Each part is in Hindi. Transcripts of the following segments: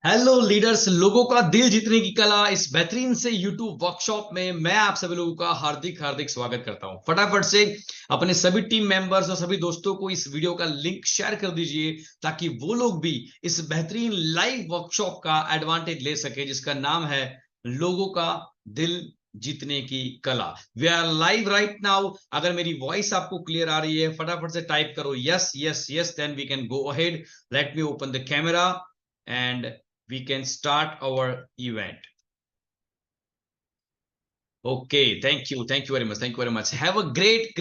हेलो लीडर्स, लोगों का दिल जीतने की कला इस बेहतरीन से यूट्यूब वर्कशॉप में मैं आप सभी लोगों का हार्दिक हार्दिक स्वागत करता हूं। फटाफट से अपने सभी टीम मेंबर्स और सभी दोस्तों को इस वीडियो का लिंक शेयर कर दीजिए ताकि वो लोग भी इस बेहतरीन लाइव वर्कशॉप का एडवांटेज ले सके जिसका नाम है लोगों का दिल जीतने की कला। We are live right now. अगर मेरी वॉइस आपको क्लियर आ रही है फटाफट से टाइप करो yes yes yes, then we can go ahead. Let me open the camera and we can start our event. Okay, thank you very much, thank you very much. Have a great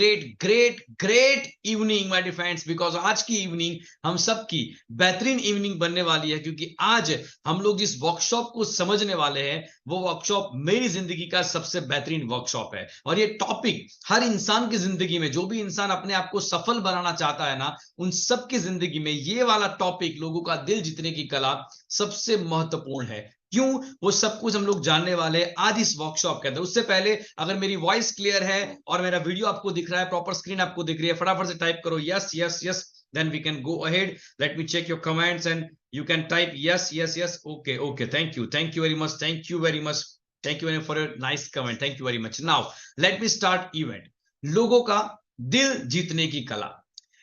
evening, my dear friends. Because आज की इवनिंग हम सब की बेहतरीन इवनिंग बनने वाली है, क्योंकि आज हम लोग जिस वर्कशॉप को समझने वाले हैं वो वर्कशॉप मेरी जिंदगी का सबसे बेहतरीन वर्कशॉप है। और ये टॉपिक हर इंसान की जिंदगी में, जो भी इंसान अपने आप को सफल बनाना चाहता है ना, उन सब की जिंदगी में ये वाला टॉपिक, लोगों का दिल जीतने की कला, सबसे महत्वपूर्ण है। क्यों, वो सब कुछ हम लोग जानने वाले आज इस वर्कशॉप के अंदर। उससे पहले अगर मेरी वॉइस क्लियर है और मेरा वीडियो आपको दिख रहा है, प्रॉपर स्क्रीन आपको दिख रही है, फटाफट से टाइप करो yes yes yes, then we can go ahead. Let me check your comments and you can type yes yes yes. Okay, thank you very much, thank you very much for your nice comment, thank you very much. Now let me start event. लोगों का दिल जीतने की कला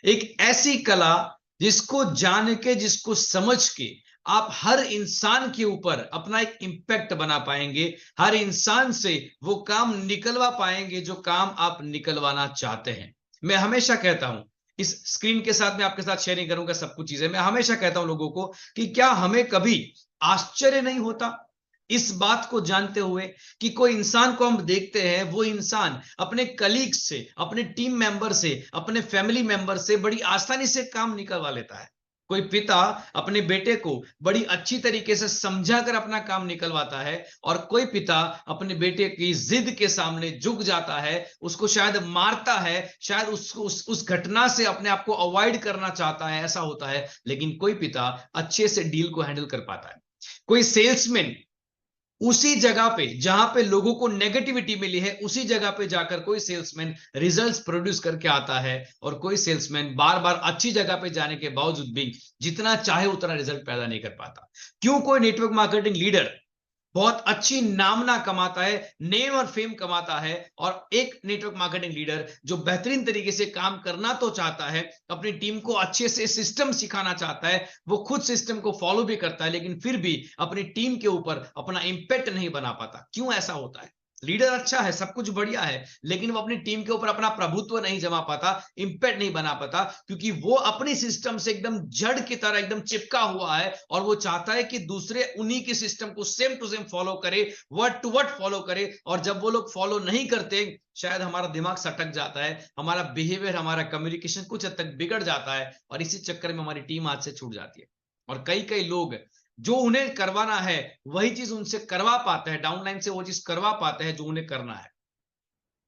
एक ऐसी कला जिसको जान के, जिसको समझ के आप हर इंसान के ऊपर अपना एक इंपैक्ट बना पाएंगे, हर इंसान से वो काम निकलवा पाएंगे जो काम आप निकलवाना चाहते हैं। मैं हमेशा कहता हूं, इस स्क्रीन के साथ मैं आपके साथ शेयरिंग करूंगा सब कुछ चीजें। मैं हमेशा कहता हूं लोगों को कि क्या हमें कभी आश्चर्य नहीं होता इस बात को जानते हुए कि कोई इंसान को हम देखते हैं, वो इंसान अपने कलीग से, अपने टीम मेंबर से, अपने फैमिली मेंबर से बड़ी आसानी से काम निकलवा लेता है। कोई पिता अपने बेटे को बड़ी अच्छी तरीके से समझाकर अपना काम निकलवाता है, और कोई पिता अपने बेटे की जिद के सामने झुक जाता है, उसको शायद मारता है, शायद उसको उस घटना से अपने आप को अवॉइड करना चाहता है, ऐसा होता है। लेकिन कोई पिता अच्छे से डील को हैंडल कर पाता है। कोई सेल्समैन उसी जगह पे जहां पे लोगों को नेगेटिविटी मिली है, उसी जगह पे जाकर कोई सेल्समैन रिजल्ट्स प्रोड्यूस करके आता है, और कोई सेल्समैन बार बार अच्छी जगह पे जाने के बावजूद भी जितना चाहे उतना रिजल्ट पैदा नहीं कर पाता। क्यों, कोई नेटवर्क मार्केटिंग लीडर बहुत अच्छी नामना कमाता है, नेम और फेम कमाता है, और एक नेटवर्क मार्केटिंग लीडर जो बेहतरीन तरीके से काम करना तो चाहता है, अपनी टीम को अच्छे से सिस्टम सिखाना चाहता है, वो खुद सिस्टम को फॉलो भी करता है, लेकिन फिर भी अपनी टीम के ऊपर अपना इंपैक्ट नहीं बना पाता। क्यों ऐसा होता है? लीडर अच्छा है, सब कुछ बढ़िया है, लेकिन वो अपनी टीम के ऊपर अपना प्रभुत्व नहीं जमा पाता, इंपैक्ट नहीं बना पाता, क्योंकि वो अपनी सिस्टम से एकदम जड़ की तरह एकदम चिपका हुआ है, और वो चाहता है कि दूसरे उन्हीं के सिस्टम को सेम टू सेम फॉलो करे, वर्ड टू वर्ड फॉलो करे। और जब वो लोग फॉलो नहीं करते, शायद हमारा दिमाग सटक जाता है, हमारा बिहेवियर, हमारा कम्युनिकेशन कुछ हद तक बिगड़ जाता है, और इसी चक्कर में हमारी टीम हाथ से छूट जाती है। और कई कई लोग जो उन्हें करवाना है वही चीज उनसे करवा पाते हैं, डाउनलाइन से वो चीज करवा पाते हैं जो उन्हें करना है,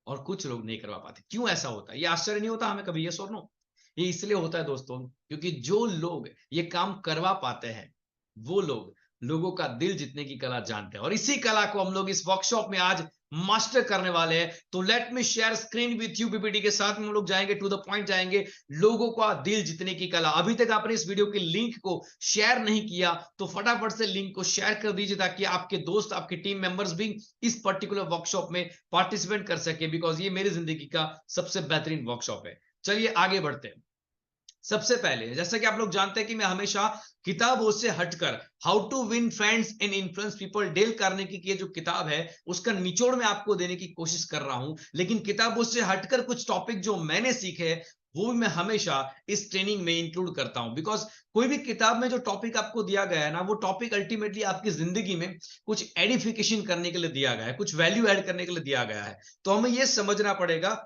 और कुछ लोग नहीं करवा पाते। क्यों ऐसा होता है? ये आश्चर्य नहीं होता हमें कभी? ये सुनो, ये इसलिए होता है दोस्तों, क्योंकि जो लोग ये काम करवा पाते हैं वो लोग लोगों का दिल जीतने की कला जानते हैं, और इसी कला को हम लोग इस वर्कशॉप में आज मास्टर करने वाले हैं। तो late me share screen with you, PPT के साथ में हम लोग जाएंगे, टू द पॉइंट जाएंगे। लोगों का दिल जीतने की कला। अभी तक आपने इस वीडियो के लिंक को शेयर नहीं किया तो फटाफट से लिंक को शेयर कर दीजिए, ताकि आपके दोस्त, आपके टीम मेंबर्स भी इस पर्टिकुलर वर्कशॉप में पार्टिसिपेट कर सके, बिकॉज ये मेरी जिंदगी का सबसे बेहतरीन वर्कशॉप है। चलिए आगे बढ़ते हैं। सबसे पहले, जैसा कि आप लोग जानते हैं कि मैं हमेशा किताबों से हटकर how to win friends and influence people, Dale Carnegie की जो किताब है उसका निचोड़ में आपको देने की कोशिश कर रहा हूं। लेकिन किताबों से हटकर कुछ टॉपिक जो मैंने सीखे वो भी मैं हमेशा इस ट्रेनिंग में इंक्लूड करता हूं, बिकॉज कोई भी किताब में जो टॉपिक आपको दिया गया है ना, वो टॉपिक अल्टीमेटली आपकी जिंदगी में कुछ एडिफिकेशन करने के लिए दिया गया है, कुछ वैल्यू ऐड करने के लिए दिया गया है। तो हमें यह समझना पड़ेगा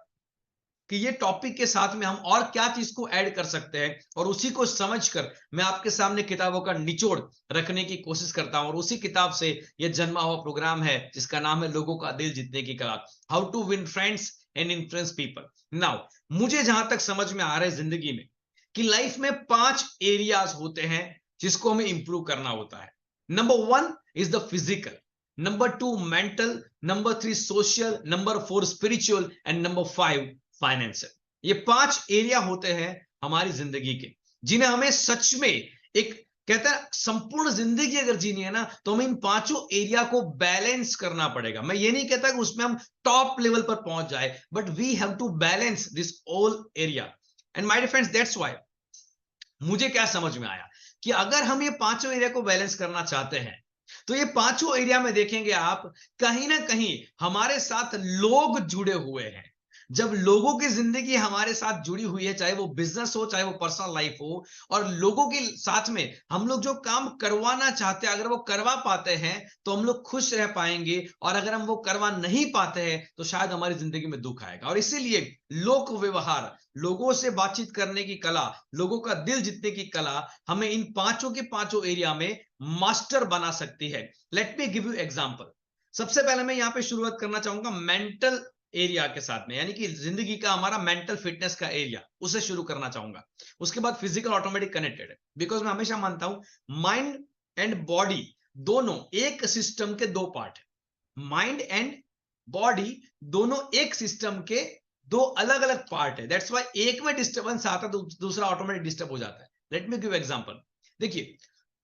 कि ये टॉपिक के साथ में हम और क्या चीज को ऐड कर सकते हैं, और उसी को समझकर मैं आपके सामने किताबों का निचोड़ रखने की कोशिश करता हूं। और उसी किताब से ये जन्मा हुआ प्रोग्राम है जिसका नाम है लोगों का दिल जीतने की कला, how to win friends and influence people. Now, मुझे जहां तक समझ में आ रहा है जिंदगी में कि लाइफ में 5 एरियाज होते हैं जिसको हमें इंप्रूव करना होता है। Number 1 is the physical, number 2 mental, number 3 social, number 4 spiritual, and number 5 financial. ये 5 एरिया होते हैं हमारी जिंदगी के, जिन्हें हमें सच में एक कहता है संपूर्ण जिंदगी अगर जीनी है ना तो हमें इन पांचों एरिया को बैलेंस करना पड़ेगा। मैं ये नहीं कहता कि उसमें हम टॉप लेवल पर पहुंच जाए, but we have to balance this all area. And my dear friends, that's why मुझे क्या समझ में आया कि अगर हम ये पांचों एरिया को बैलेंस करना चाहते हैं तो ये पांचों एरिया में देखेंगे आप, कहीं ना कहीं हमारे साथ लोग जुड़े हुए हैं। जब लोगों की जिंदगी हमारे साथ जुड़ी हुई है, चाहे वो बिजनेस हो चाहे वो पर्सनल लाइफ हो, और लोगों के साथ में हम लोग जो काम करवाना चाहते हैं अगर वो करवा पाते हैं तो हम लोग खुश रह पाएंगे, और अगर हम वो करवा नहीं पाते हैं तो शायद हमारी जिंदगी में दुख आएगा। और इसीलिए लोक व्यवहार, लोगों से बातचीत करने की कला, लोगों का दिल जीतने की कला हमें इन पांचों के पांचों एरिया में मास्टर बना सकती है। Late me give you example. सबसे पहले मैं यहां पे शुरुआत करना चाहूंगा मेंटल एरिया के साथ में, यानी कि जिंदगी का हमारा मेंटल फिटनेस का एरिया, उसे शुरू करना चाहूंगा। उसके बाद फिजिकल ऑटोमेटिक कनेक्टेड है, बिकॉज मैं हमेशा मानता हूं माइंड एंड बॉडी दोनों एक सिस्टम के दो पार्ट है। माइंड एंड बॉडी दोनों एक सिस्टम के दो अलग अलग पार्ट है। दैट्स व्हाई एक में डिस्टर्बेंस आता है तो दूसरा ऑटोमेटिक डिस्टर्ब हो जाता है। Late me give example. देखिए,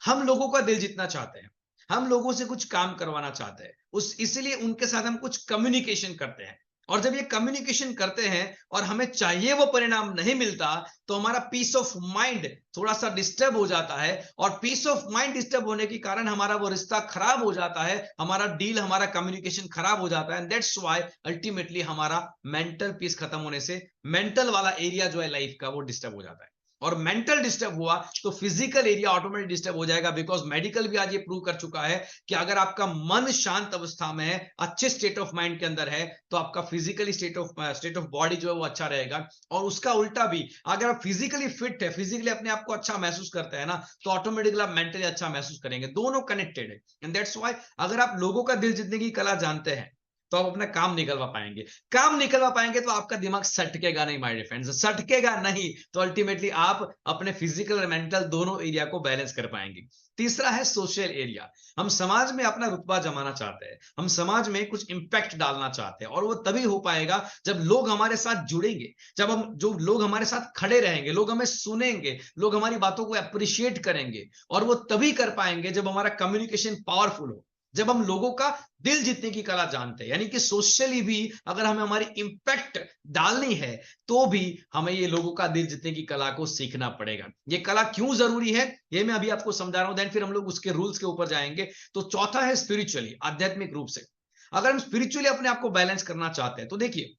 हम लोगों का दिल जीतना चाहते हैं, हम लोगों से कुछ काम करवाना चाहते हैं, उस इसलिए उनके साथ हम कुछ कम्युनिकेशन करते हैं। और जब ये कम्युनिकेशन करते हैं और हमें चाहिए वो परिणाम नहीं मिलता तो हमारा पीस ऑफ माइंड थोड़ा सा डिस्टर्ब हो जाता है, और पीस ऑफ माइंड डिस्टर्ब होने के कारण हमारा वो रिश्ता खराब हो जाता है, हमारा डील, हमारा कम्युनिकेशन खराब हो जाता है। एंड दैट्स व्हाई अल्टीमेटली हमारा मेंटल पीस खत्म होने से मेंटल वाला एरिया जो है लाइफ का वो डिस्टर्ब हो जाता है। और मेंटल डिस्टर्ब हुआ तो फिजिकल एरिया ऑटोमेटिक डिस्टर्ब हो जाएगा, बिकॉज मेडिकल भी आज ये प्रूव कर चुका है कि अगर आपका मन शांत अवस्था में है, अच्छे स्टेट ऑफ माइंड के अंदर है, तो आपका फिजिकली स्टेट ऑफ बॉडी जो है वो अच्छा रहेगा। और उसका उल्टा भी, अगर आप फिजिकली फिट है, फिजिकली अपने आप को अच्छा महसूस करते हैं ना, तो ऑटोमेटिकली आप मेंटली अच्छा महसूस करेंगे। दोनों कनेक्टेड है। एंड दैट्स व्हाई अगर आप लोगों का दिल जीतने की कला जानते हैं तो आप अपना काम निकलवा पाएंगे। काम निकलवा पाएंगे तो आपका दिमाग सटकेगा नहीं माय डियर फ्रेंड्स, सटकेगा नहीं तो अल्टीमेटली आप अपने फिजिकल और मेंटल दोनों एरिया को बैलेंस कर पाएंगे। तीसरा है सोशल एरिया। हम समाज में अपना रुतबा जमाना चाहते हैं, हम समाज में कुछ इंपैक्ट डालना चाहते हैं, और वो तभी हो पाएगा जब लोग हमारे साथ जुड़ेंगे, जब हम जो लोग हमारे साथ खड़े रहेंगे, लोग हमें सुनेंगे, लोग हमारी बातों को अप्रिशिएट करेंगे। और वो तभी कर पाएंगे जब हमारा कम्युनिकेशन पावरफुल हो, जब हम लोगों का दिल जीतने की कला जानते हैं। यानी कि सोशली भी अगर हमें हमारी इंपैक्ट डालनी है तो भी हमें ये लोगों का दिल जीतने की कला को सीखना पड़ेगा। ये कला क्यों जरूरी है ये मैं अभी आपको समझा रहा हूं, देन फिर हम लोग उसके रूल्स के ऊपर जाएंगे। तो चौथा है स्पिरिचुअली, आध्यात्मिक रूप से। अगर हम स्पिरिचुअली अपने आप को बैलेंस करना चाहते हैं तो देखिए,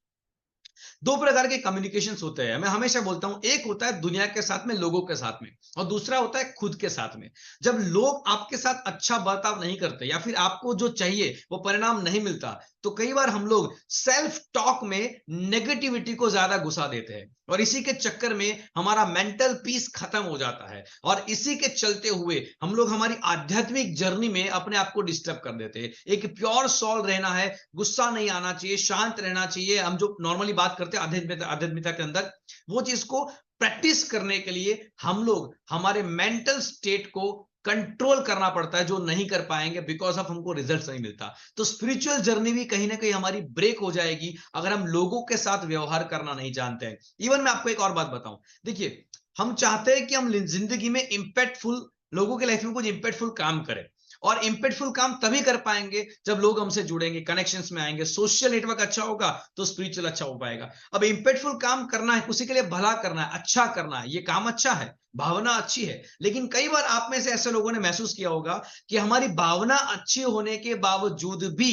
दो प्रकार के कम्युनिकेशन होते हैं। मैं हमेशा बोलता हूं, एक होता है दुनिया के साथ में, लोगों के साथ में, और दूसरा होता है खुद के साथ में। जब लोग आपके साथ अच्छा बर्ताव नहीं करते या फिर आपको जो चाहिए वो परिणाम नहीं मिलता, तो कई बार हम लोग सेल्फ टॉक में नेगेटिविटी को ज्यादा घुसा देते हैं, और इसी के चक्कर में हमारा मेंटल पीस खत्म हो जाता है। और इसी के चलते हुए हम लोग हमारी आध्यात्मिक जर्नी में अपने आप को डिस्टर्ब कर देते हैं। एक प्योर सोल रहना है, गुस्सा नहीं आना चाहिए, शांत रहना चाहिए। हम जो नॉर्मली बात करते हैं आध्यात्मिकता के अंदर, वो चीज को प्रैक्टिस करने के लिए हम लोग हमारे मेंटल स्टेट को कंट्रोल करना पड़ता है, जो नहीं कर पाएंगे बिकॉज ऑफ हमको रिजल्ट नहीं मिलता। तो स्पिरिचुअल जर्नी भी कहीं ना कहीं हमारी ब्रेक हो जाएगी अगर हम लोगों के साथ व्यवहार करना नहीं जानते हैं। इवन मैं आपको एक और बात बताऊं, देखिए, हम चाहते हैं कि हम जिंदगी में इंपैक्टफुल, लोगों के लाइफ में कुछ इंपैक्टफुल काम करें, और इंपैक्टफुल काम तभी कर पाएंगे जब लोग हमसे जुड़ेंगे, कनेक्शंस में आएंगे, सोशल नेटवर्क अच्छा होगा तो स्पिरिचुअल अच्छा हो पाएगा। अब इंपैक्टफुल काम करना है, किसी के लिए भला करना है, अच्छा करना है, ये काम अच्छा है, भावना अच्छी है। लेकिन कई बार आप में से ऐसे लोगों ने महसूस किया होगा कि हमारी भावना अच्छी होने के बावजूद भी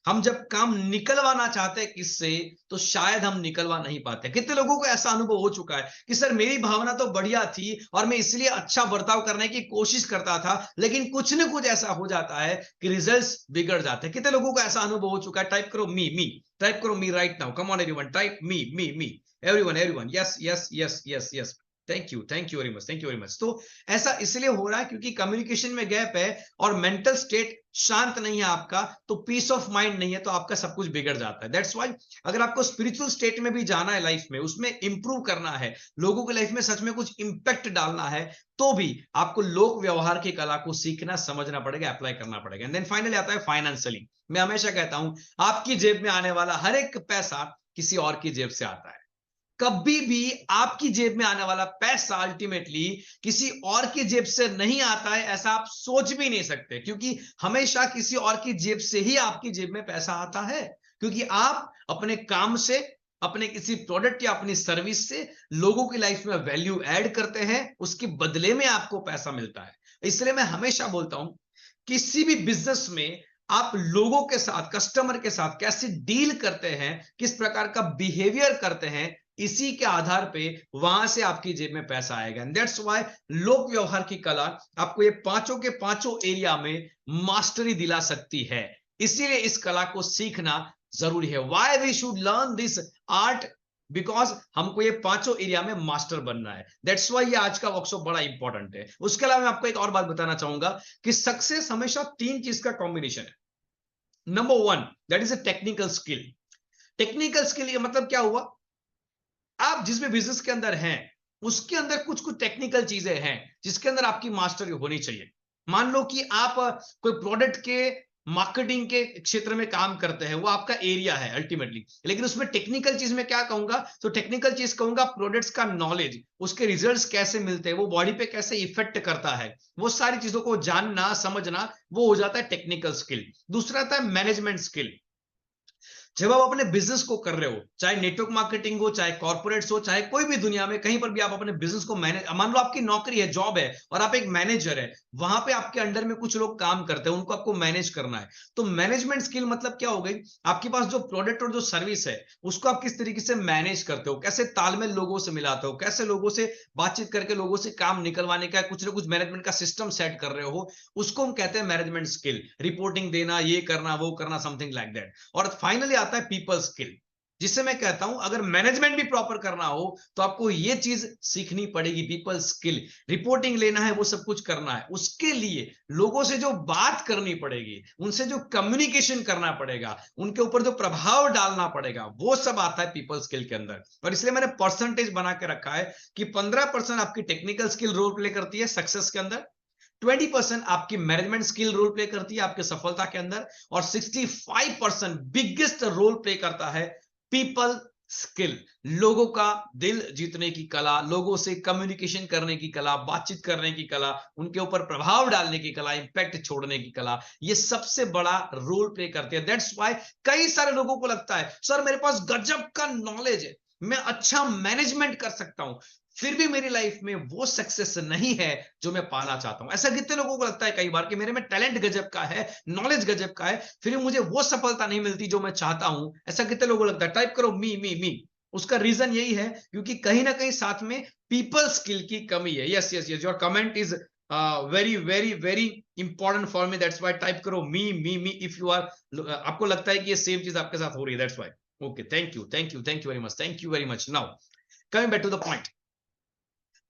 हम जब काम निकलवाना चाहते हैं किससे, तो शायद हम निकलवा नहीं पाते। कितने लोगों को ऐसा अनुभव हो चुका है कि सर मेरी भावना तो बढ़िया थी और मैं इसलिए अच्छा बर्ताव करने की कोशिश करता था, लेकिन कुछ न कुछ ऐसा हो जाता है कि रिजल्ट्स बिगड़ जाते हैं। कितने लोगों को ऐसा अनुभव हो चुका है? टाइप करो मी, टाइप करो me right now, come on everyone, type me, everyone, yes yes yes yes yes, thank you very much, thank you very much. तो ऐसा इसलिए हो रहा है क्योंकि कम्युनिकेशन में गैप है और मेंटल स्टेट शांत नहीं है आपका, तो पीस ऑफ माइंड नहीं है, तो आपका सब कुछ बिगड़ जाता है। दैट्स व्हाई अगर आपको स्पिरिचुअल स्टेट में भी जाना है लाइफ में, उसमें इंप्रूव करना है, लोगों की लाइफ में सच में कुछ इंपैक्ट डालना है, तो भी आपको लोक व्यवहार की कला को सीखना, समझना पड़ेगा, अप्लाई करना पड़ेगा। एंड देन फाइनली आता है फाइनेंशियली। मैं हमेशा कहता हूं, आपकी जेब में आने वाला हर एक पैसा किसी और की जेब से आता है। कभी भी आपकी जेब में आने वाला पैसा अल्टीमेटली किसी और की जेब से नहीं आता है, ऐसा आप सोच भी नहीं सकते, क्योंकि हमेशा किसी और की जेब से ही आपकी जेब में पैसा आता है, क्योंकि आप अपने काम से, अपने किसी प्रोडक्ट या अपनी सर्विस से लोगों की लाइफ में वैल्यू ऐड करते हैं, उसके बदले में आपको पैसा मिलता है। इसलिए मैं हमेशा बोलता हूं, किसी भी बिजनेस में आप लोगों के साथ, कस्टमर के साथ कैसे डील करते हैं, किस प्रकार का बिहेवियर करते हैं, इसी के आधार पे वहां से आपकी जेब में पैसा आएगा। दैट्स व्हाई लोक व्यवहार की कला आपको ये पांचों के पांचों एरिया में मास्टरी दिला सकती है। इसीलिए इस कला को सीखना जरूरी है। Why we should learn this art, because हमको ये पांचों एरिया में मास्टर बनना है। दैट्स व्हाई ये आज का वर्कशॉप बड़ा इंपॉर्टेंट है। उसके अलावा मैं आपको एक और बात बताना चाहूंगा कि सक्सेस हमेशा तीन चीज का कॉम्बिनेशन है। Number one, that is a technical skill. Technical skill ये मतलब क्या हुआ, आप जिस भी बिजनेस के अंदर हैं उसके अंदर कुछ कुछ टेक्निकल चीजें हैं जिसके अंदर आपकी मास्टरी होनी चाहिए। मान लो कि आप कोई प्रोडक्ट के मार्केटिंग के क्षेत्र में काम करते हैं, वो आपका एरिया है अल्टीमेटली, लेकिन उसमें टेक्निकल चीज में क्या कहूंगा, तो टेक्निकल चीज कहूंगा प्रोडक्ट्स का नॉलेज, उसके रिजल्ट्स कैसे मिलते हैं, वो बॉडी पे कैसे इफेक्ट करता है, वो सारी चीजों को जानना समझना, वो हो जाता है टेक्निकल स्किल। दूसरा आता है मैनेजमेंट स्किल। जब आप अपने बिजनेस को कर रहे हो, चाहे नेटवर्क मार्केटिंग हो, चाहे कॉर्पोरेट्स हो, चाहे कोई भी दुनिया में कहीं पर भी आप अपने बिजनेस को मैनेज, मान लो आपकी नौकरी है, जॉब है और आप एक मैनेजर है, वहां पे आपके अंडर में कुछ लोग काम करते हैं, उनको आपको मैनेज करना है। तो मैनेजमेंट स्किल मतलब क्या हो गई, आपके पास जो प्रोडक्ट और जो सर्विस है उसको आप किस तरीके से मैनेज करते हो, कैसे तालमेल लोगों से मिलाते हो, कैसे लोगों से बातचीत करके लोगों से काम निकलवाने का कुछ ना कुछ मैनेजमेंट का सिस्टम सेट कर रहे हो, उसको हम कहते हैं मैनेजमेंट स्किल। रिपोर्टिंग देना, ये करना, वो करना, समथिंग लाइक दैट। और फाइनली आता है पीपल स्किल, जिससे मैं कहता हूं अगर मैनेजमेंट भी प्रॉपर करना हो तो आपको ये चीज सीखनी पड़ेगी, पीपल स्किल। रिपोर्टिंग लेना है, वो सब कुछ करना है, उसके लिए लोगों से जो बात करनी पड़ेगी, उनसे जो कम्युनिकेशन करना पड़ेगा, उनके ऊपर जो प्रभाव डालना पड़ेगा, वो सब आता है पीपल स्किल के अंदर। और इसलिए मैंने परसेंटेज बना के रखा है कि 15% आपकी टेक्निकल स्किल रोल प्ले करती है सक्सेस के अंदर, 20% आपकी मैनेजमेंट स्किल रोल प्ले करती है आपके सफलता के अंदर, और 65% बिगेस्ट रोल प्ले करता है पीपल स्किल। लोगों का दिल जीतने की कला, लोगों से कम्युनिकेशन करने की कला, बातचीत करने की कला, उनके ऊपर प्रभाव डालने की कला, इंपैक्ट छोड़ने की कला, ये सबसे बड़ा रोल प्ले करती है। दैट्स व्हाई कई सारे लोगों को लगता है सर मेरे पास गजब का नॉलेज है, मैं अच्छा मैनेजमेंट कर सकता हूं, फिर भी मेरी लाइफ में वो सक्सेस नहीं है जो मैं पाना चाहता हूं। ऐसा कितने लोगों को लगता है कई बार कि मेरे में टैलेंट गजब का है, नॉलेज गजब का है, फिर भी मुझे वो सफलता नहीं मिलती जो मैं चाहता हूं। ऐसा कितने लोगों को लगता है, टाइप करो मी मी मी। उसका रीजन यही है क्योंकि कहीं ना कहीं साथ में पीपल स्किल की कमी है। Yes yes yes, your comment is very very very important for me, that's why type करो मी मी मी इफ यू आर, आपको लगता है कि ये सेम चीज आपके साथ हो रही है, that's why. Okay, thank you thank you thank you very much, thank you very much. Now coming back to the point,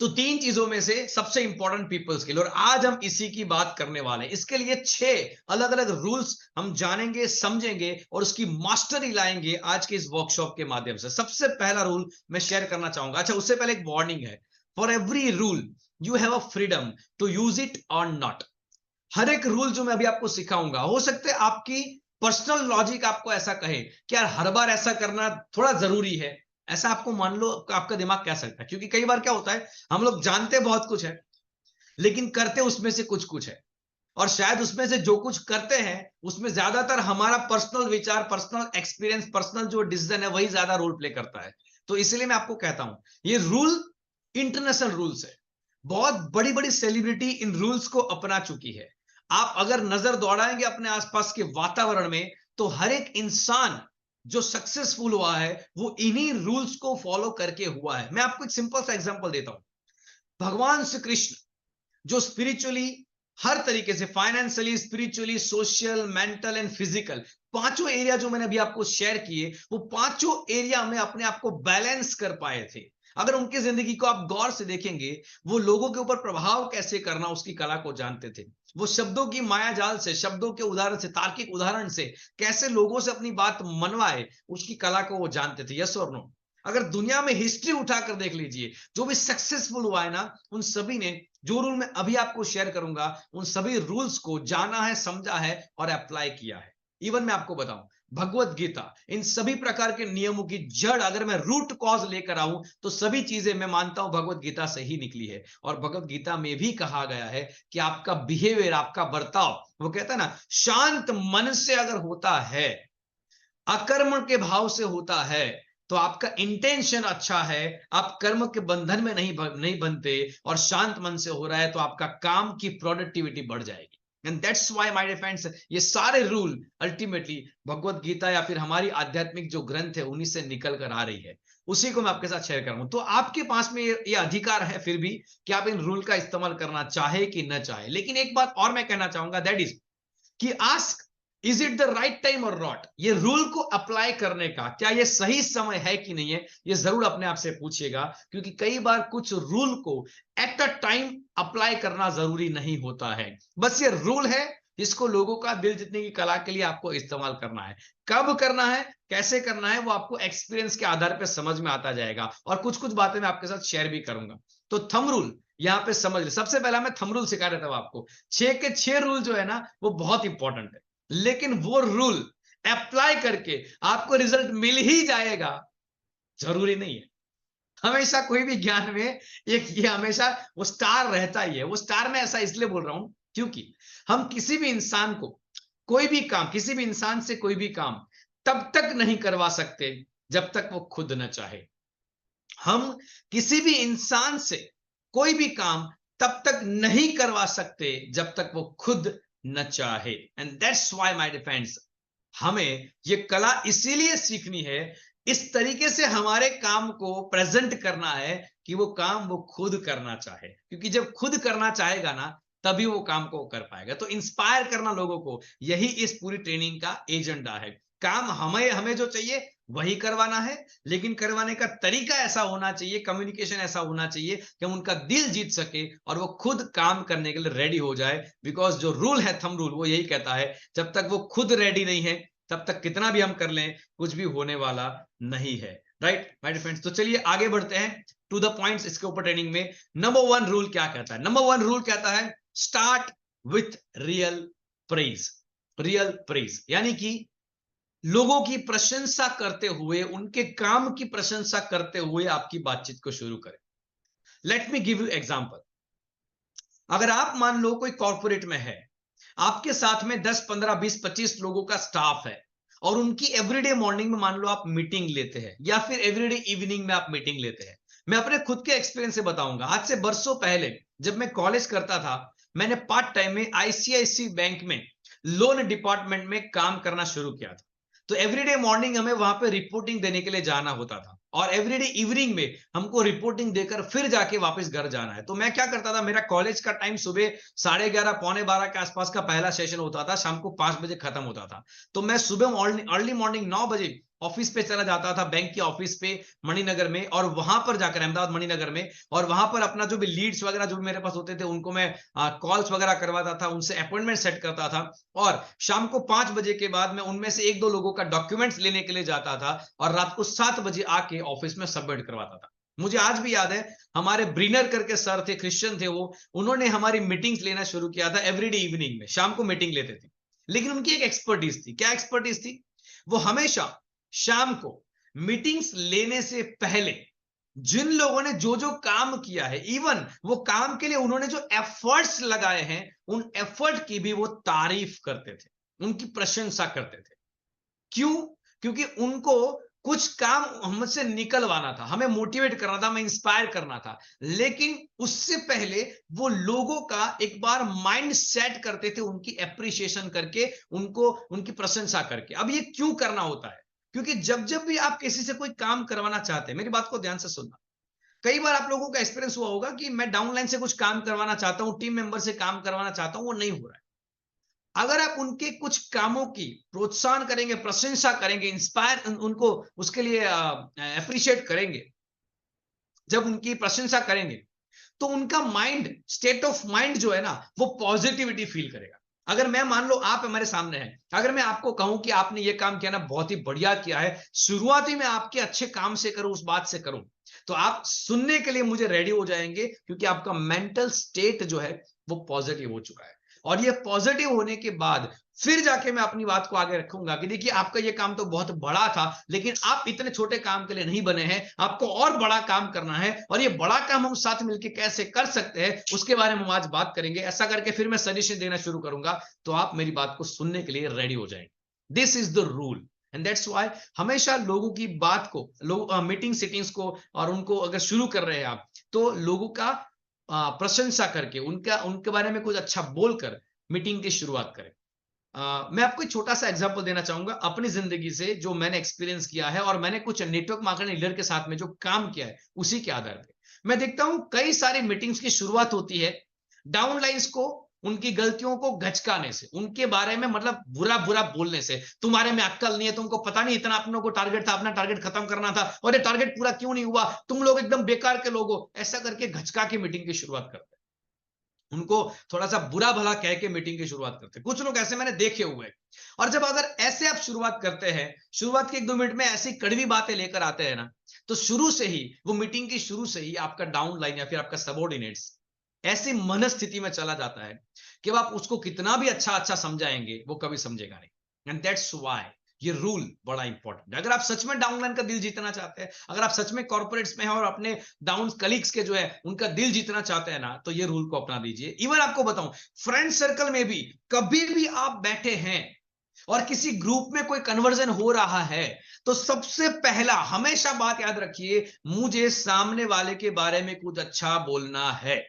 तो तीन चीजों में से सबसे इंपॉर्टेंट पीपल स्किल, और आज हम इसी की बात करने वाले हैं। इसके लिए 6 अलग अलग रूल्स हम जानेंगे, समझेंगे और उसकी मास्टरी लाएंगे आज के इस वर्कशॉप के माध्यम से। सबसे पहला रूल मैं शेयर करना चाहूंगा। अच्छा, उससे पहले एक वार्निंग है, for every rule you have a freedom to use it और नॉट। हर एक रूल जो मैं अभी आपको सिखाऊंगा, हो सकता है आपकी पर्सनल लॉजिक आपको ऐसा कहे कि यार हर बार ऐसा करना थोड़ा जरूरी है, ऐसा आपको मान लो आपका दिमाग कह सकता है, क्योंकि कई बार क्या होता है हम लोग जानते बहुत कुछ है लेकिन करते उसमें से कुछ कुछ है, और शायद उसमें से जो कुछ करते हैं उसमें ज्यादातर हमारा पर्सनल विचार, पर्सनल एक्सपीरियंस, पर्सनल जो डिसीजन है वही ज्यादा रोल प्ले करता है। तो इसलिए मैं आपको कहता हूं ये रूल इंटरनेशनल रूल्स है, बहुत बड़ी बड़ी सेलिब्रिटी इन रूल्स को अपना चुकी है। आप अगर नजर दौड़ाएंगे अपने आसपास के वातावरण में तो हर एक इंसान जो सक्सेसफुल हुआ है वो इन्हीं रूल्स को फॉलो करके हुआ है। मैं आपको एक सिंपल सा एग्जांपल देता हूं। भगवान श्री कृष्ण जो स्पिरिचुअली हर तरीके से, financially, spiritually, social, mental and physical, पांचों एरिया जो मैंने अभी आपको शेयर किए, वो पांचों एरिया में अपने आप को बैलेंस कर पाए थे। अगर उनकी जिंदगी को आप गौर से देखेंगे, वो लोगों के ऊपर प्रभाव कैसे करना उसकी कला को जानते थे। वो शब्दों की माया जाल से, शब्दों के उदाहरण से, तार्किक उदाहरण से कैसे लोगों से अपनी बात मनवाए, उसकी कला को वो जानते थे। यस और नो? अगर दुनिया में हिस्ट्री उठाकर देख लीजिए, जो भी सक्सेसफुल हुआ है ना, उन सभी ने जो रूल मैं अभी आपको शेयर करूंगा, उन सभी रूल्स को जाना है, समझा है और अप्लाई किया है। इवन मैं आपको बताऊं, भगवत गीता, इन सभी प्रकार के नियमों की जड़ अगर मैं रूट कॉज लेकर आऊं तो सभी चीजें मैं मानता हूं भगवत गीता से ही निकली है। और भगवत गीता में भी कहा गया है कि आपका बिहेवियर, आपका बर्ताव, वो कहता है ना, शांत मन से अगर होता है, अकर्मण के भाव से होता है, तो आपका इंटेंशन अच्छा है, आप कर्म के बंधन में नहीं बनते, और शांत मन से हो रहा है, तो आपका काम की प्रोडक्टिविटी बढ़ जाएगी। And that's why my dear friends, ये सारे रूल अल्टीमेटली भगवत गीता या फिर हमारी आध्यात्मिक जो ग्रंथ है उन्हीं से निकल कर आ रही है। उसी को मैं आपके साथ शेयर करूंगा। तो आपके पास में ये अधिकार है फिर भी कि आप इन रूल का इस्तेमाल करना चाहे कि न चाहे। लेकिन एक बात और मैं कहना चाहूंगा, दैट इज कि ask, is it the right time और नॉट, ये रूल को अप्लाई करने का क्या ये सही समय है कि नहीं है, ये जरूर अपने आप से पूछिएगा। क्योंकि कई बार कुछ रूल को एट अ टाइम अप्लाई करना जरूरी नहीं होता है। बस ये रूल है, इसको लोगों का दिल जीतने की कला के लिए आपको इस्तेमाल करना है। कब करना है, कैसे करना है, वो आपको एक्सपीरियंस के आधार पर समझ में आता जाएगा। और कुछ कुछ बातें मैं आपके साथ शेयर भी करूंगा। तो थंब रूल यहां पे समझ ले। सबसे पहला मैं थंब रूल सिखा देता हूं आपको। 6 के 6 रूल जो है ना, वो बहुत इंपॉर्टेंट है। लेकिन वो रूल अप्लाई करके आपको रिजल्ट मिल ही जाएगा, जरूरी नहीं है। हमेशा कोई भी ज्ञान में एक ये हमेशा वो स्टार रहता ही है। वो स्टार मैं ऐसा इसलिए बोल रहा हूं क्योंकि हम किसी भी इंसान को कोई भी काम, किसी भी इंसान से कोई भी काम तब तक नहीं करवा सकते जब तक वो खुद न चाहे। हम किसी भी इंसान से कोई भी काम तब तक नहीं करवा सकते जब तक वो खुद न चाहे। And that's why my defence, हमें ये कला इसीलिए सीखनी है, इस तरीके से हमारे काम को प्रेजेंट करना है कि वो काम वो खुद करना चाहे। क्योंकि जब खुद करना चाहेगा ना, तभी वो काम को कर पाएगा। तो इंस्पायर करना लोगों को, यही इस पूरी ट्रेनिंग का एजेंडा है। काम हमें हमें जो चाहिए वही करवाना है, लेकिन करवाने का तरीका ऐसा होना चाहिए, कम्युनिकेशन ऐसा होना चाहिए कि हम उनका दिल जीत सके और वो खुद काम करने के लिए रेडी हो जाए। बिकॉज जो रूल है, थंब रूल, वो यही कहता है जब तक वो खुद रेडी नहीं है, तब तक कितना भी हम कर लें, कुछ भी होने वाला नहीं है। राइट माय डियर फ्रेंड्स, तो चलिए आगे बढ़ते हैं टू द पॉइंट्स इसके ऊपर ट्रेनिंग में। नंबर 1 रूल क्या कहता है? नंबर 1 रूल कहता है start with real praise. Real praise यानी कि लोगों की प्रशंसा करते हुए, उनके काम की प्रशंसा करते हुए आपकी बातचीत को शुरू करें। Late me give you example. अगर आप मान लो कोई कॉर्पोरेट में है, आपके साथ में 10 15 20 25 लोगों का स्टाफ है, और उनकी एवरीडे मॉर्निंग में मान लो आप मीटिंग लेते हैं, या फिर एवरीडे इवनिंग में आप मीटिंग लेते हैं। मैं अपने खुद के एक्सपीरियंस से बताऊंगा। आज से बरसों पहले जब मैं कॉलेज करता था, मैंने पार्ट टाइम में आईसीआईसी बैंक में लोन डिपार्टमेंट में काम करना शुरू किया था। तो एवरीडे मॉर्निंग हमें वहां पे रिपोर्टिंग देने के लिए जाना होता था, और एवरीडे इवनिंग में हमको रिपोर्टिंग देकर फिर जाके वापस घर जाना है। तो मैं क्या करता था, मेरा कॉलेज का टाइम सुबह 11:30 11:45 के आसपास का पहला सेशन होता था, शाम को 5 बजे खत्म होता था। तो मैं सुबह अर्ली मॉर्निंग 9 बजे ऑफिस पे चला जाता था, बैंक की ऑफिस पे मणिनगर में, और वहां पर जाकर, अहमदाबाद मणिनगर में, और वहां पर अपना जो भी लीड्स वगैरह जो भी मेरे पास होते थे उनको मैं कॉल्स वगैरह करवाता था, उनसे अपॉइंटमेंट सेट करता था। और शाम को 5 बजे के बाद मैं उनमें से 1-2 लोगों का डॉक्यूमेंट्स लेने के लिए जाता था, और रात को 7 बजे आके ऑफिस में सबमिट करवाता था। मुझे आज भी याद है, हमारे ब्रीनर करके सर थे, क्रिश्चियन थे वो, उन्होंने हमारी मीटिंग्स लेना शुरू किया था। एवरीडे इवनिंग में शाम को मीटिंग लेते थे। लेकिन उनकी एक एक्सपर्टीज थी। क्या एक्सपर्टीज थी? वो हमेशा शाम को मीटिंग्स लेने से पहले जिन लोगों ने जो जो काम किया है, इवन वो काम के लिए उन्होंने जो एफर्ट्स लगाए हैं, उन एफर्ट की भी वो तारीफ करते थे, उनकी प्रशंसा करते थे। क्यों? क्योंकि उनको कुछ काम हमसे निकलवाना था, हमें मोटिवेट करना था, हमें इंस्पायर करना था। लेकिन उससे पहले वो लोगों का एक बार माइंड सेट करते थे, उनकी एप्रिसिएशन करके, उनको उनकी प्रशंसा करके। अब ये क्यों करना होता है? क्योंकि जब जब भी आप किसी से कोई काम करवाना चाहते हैं, मेरी बात को ध्यान से सुनना। कई बार आप लोगों का एक्सपीरियंस हुआ होगा कि मैं डाउनलाइन से कुछ काम करवाना चाहता हूं, टीम मेंबर से काम करवाना चाहता हूं, वो नहीं हो रहा है। अगर आप उनके कुछ कामों की प्रोत्साहन करेंगे, प्रशंसा करेंगे, इंस्पायर उनको उसके लिए अप्रिशिएट करेंगे, जब उनकी प्रशंसा करेंगे, तो उनका माइंड, स्टेट ऑफ माइंड जो है ना, वो पॉजिटिविटी फील करेगा। अगर मैं मान लो आप हमारे सामने हैं, अगर मैं आपको कहूं कि आपने ये काम किया ना, बहुत ही बढ़िया किया है, शुरुआती में आपके अच्छे काम से करूं, उस बात से करूं, तो आप सुनने के लिए मुझे रेडी हो जाएंगे, क्योंकि आपका मेंटल स्टेट जो है वो पॉजिटिव हो चुका है। और ये पॉजिटिव होने के बाद फिर जाके मैं अपनी बात को आगे रखूंगा कि देखिए आपका ये काम तो बहुत बड़ा था, लेकिन आप इतने छोटे काम के लिए नहीं बने हैं, आपको और बड़ा काम करना है, और ये बड़ा काम हम साथ मिलकर कैसे कर सकते हैं उसके बारे में हम आज बात करेंगे। ऐसा करके फिर मैं सजेशन देना शुरू करूंगा, तो आप मेरी बात को सुनने के लिए रेडी हो जाएंगे। This is the rule and that's why हमेशा लोगों की बात को, लोग मीटिंग सिटिंग्स को और उनको अगर शुरू कर रहे हैं आप, तो लोगों का प्रशंसा करके, उनके बारे में कुछ अच्छा बोलकर मीटिंग की शुरुआत करें। मैं आपको एक छोटा सा एग्जांपल देना चाहूंगा अपनी जिंदगी से, जो मैंने एक्सपीरियंस किया है और मैंने कुछ नेटवर्क मार्केटिंग लीडर के साथ में जो काम किया है उसी के आधार पे मैं देखता हूं कई सारी मीटिंग्स की शुरुआत होती है डाउनलाइंस को, उनकी गलतियों को गचकाने से, उनके बारे में मतलब बुरा बुरा बोलने से, तुम्हारे में अक्ल नहीं है, तुमको पता नहीं इतना अपनों को टारगेट था, अपना टारगेट खत्म करना था और ये टारगेट पूरा क्यों नहीं हुआ, तुम लोग एकदम बेकार के लोग हो, ऐसा करके घचका के मीटिंग की शुरुआत करते हैं। उनको थोड़ा सा बुरा भला कह के मीटिंग की शुरुआत करते हैं। कुछ लोग ऐसे मैंने देखे हुए हैं। और जब अगर ऐसे आप शुरुआत करते हैं, शुरुआत के 1-2 मिनट में ऐसी कड़वी बातें लेकर आते हैं ना, तो शुरू से ही वो मीटिंग की शुरू से ही आपका डाउन लाइन या फिर आपका सबॉर्डिनेट्स ऐसी मनस्थिति में चला जाता है कि आप उसको कितना भी अच्छा अच्छा समझाएंगे वो कभी समझेगा नहीं। एंड दैट्स व्हाई ये रूल बड़ा इंपॉर्टेंट है। अगर आप सच में डाउनलाइन का दिल जीतना चाहते हैं, अगर आप सच में कॉर्पोरेट्स में हैं और अपने डाउन कलीग्स के जो है उनका दिल जीतना चाहते हैं ना, तो ये रूल को अपना दीजिए। इवन आपको बताऊं, फ्रेंड सर्कल में भी कभी भी आप बैठे हैं और किसी ग्रुप में कोई कन्वर्जन हो रहा है, तो सबसे पहला हमेशा बात याद रखिए, मुझे सामने वाले के बारे में कुछ अच्छा बोलना है।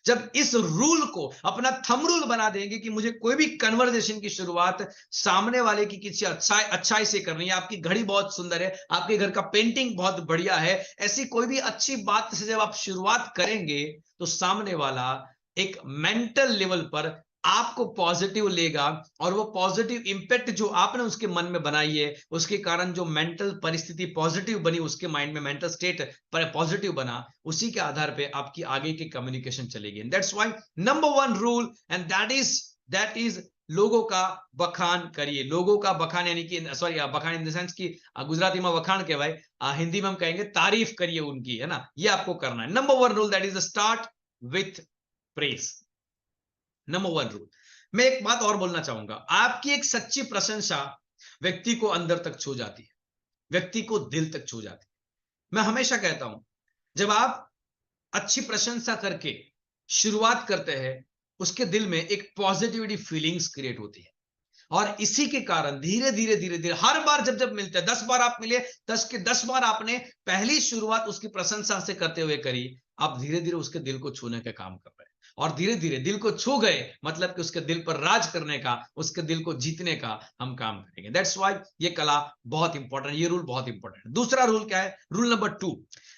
जब इस रूल को अपना थंब रूल बना देंगे कि मुझे कोई भी कन्वर्सेशन की शुरुआत सामने वाले की किसी अच्छाई से करनी है, आपकी घड़ी बहुत सुंदर है, आपके घर का पेंटिंग बहुत बढ़िया है, ऐसी कोई भी अच्छी बात से जब आप शुरुआत करेंगे, तो सामने वाला एक मेंटल लेवल पर आपको पॉजिटिव लेगा, और वो पॉजिटिव इंपैक्ट जो आपने उसके मन में बनाई है, उसके कारण जो मेंटल परिस्थिति पॉजिटिव बनी, उसके माइंड में मेंटल स्टेट पर पॉजिटिव बना, उसी के आधार पे आपकी आगे की कम्युनिकेशन चलेगी। That's why number 1 rule, and that is लोगों का बखान करिए। लोगों का बखान यानी कि सॉरी, बखान इन द सेंस की गुजराती में वखाण कहवाय, हिंदी में हम कहेंगे तारीफ करिए उनकी, है ना, ये आपको करना है। Number 1 rule, that is start with praise. Number 1 rule. मैं एक बात और बोलना चाहूंगा, आपकी एक सच्ची प्रशंसा व्यक्ति को अंदर तक छू जाती है, व्यक्ति को दिल तक छू जाती है। मैं हमेशा कहता हूं, जब आप अच्छी प्रशंसा करके शुरुआत करते हैं, उसके दिल में एक पॉजिटिविटी फीलिंग्स क्रिएट होती है, और इसी के कारण धीरे धीरे धीरे धीरे हर बार जब जब मिलते हैं, 10 बार आप मिले, 10 के 10 बार आपने पहली शुरुआत उसकी प्रशंसा से करते हुए करी, आप धीरे धीरे उसके दिल को छूने का काम कर रहे हैं, और धीरे धीरे दिल को छू गए मतलब कि उसके दिल पर राज करने का, उसके दिल को जीतने का हम काम करेंगे। दैट्स व्हाई ये कला बहुत इंपॉर्टेंट, ये रूल बहुत इंपॉर्टेंट है। दूसरा रूल क्या है? Rule number 2,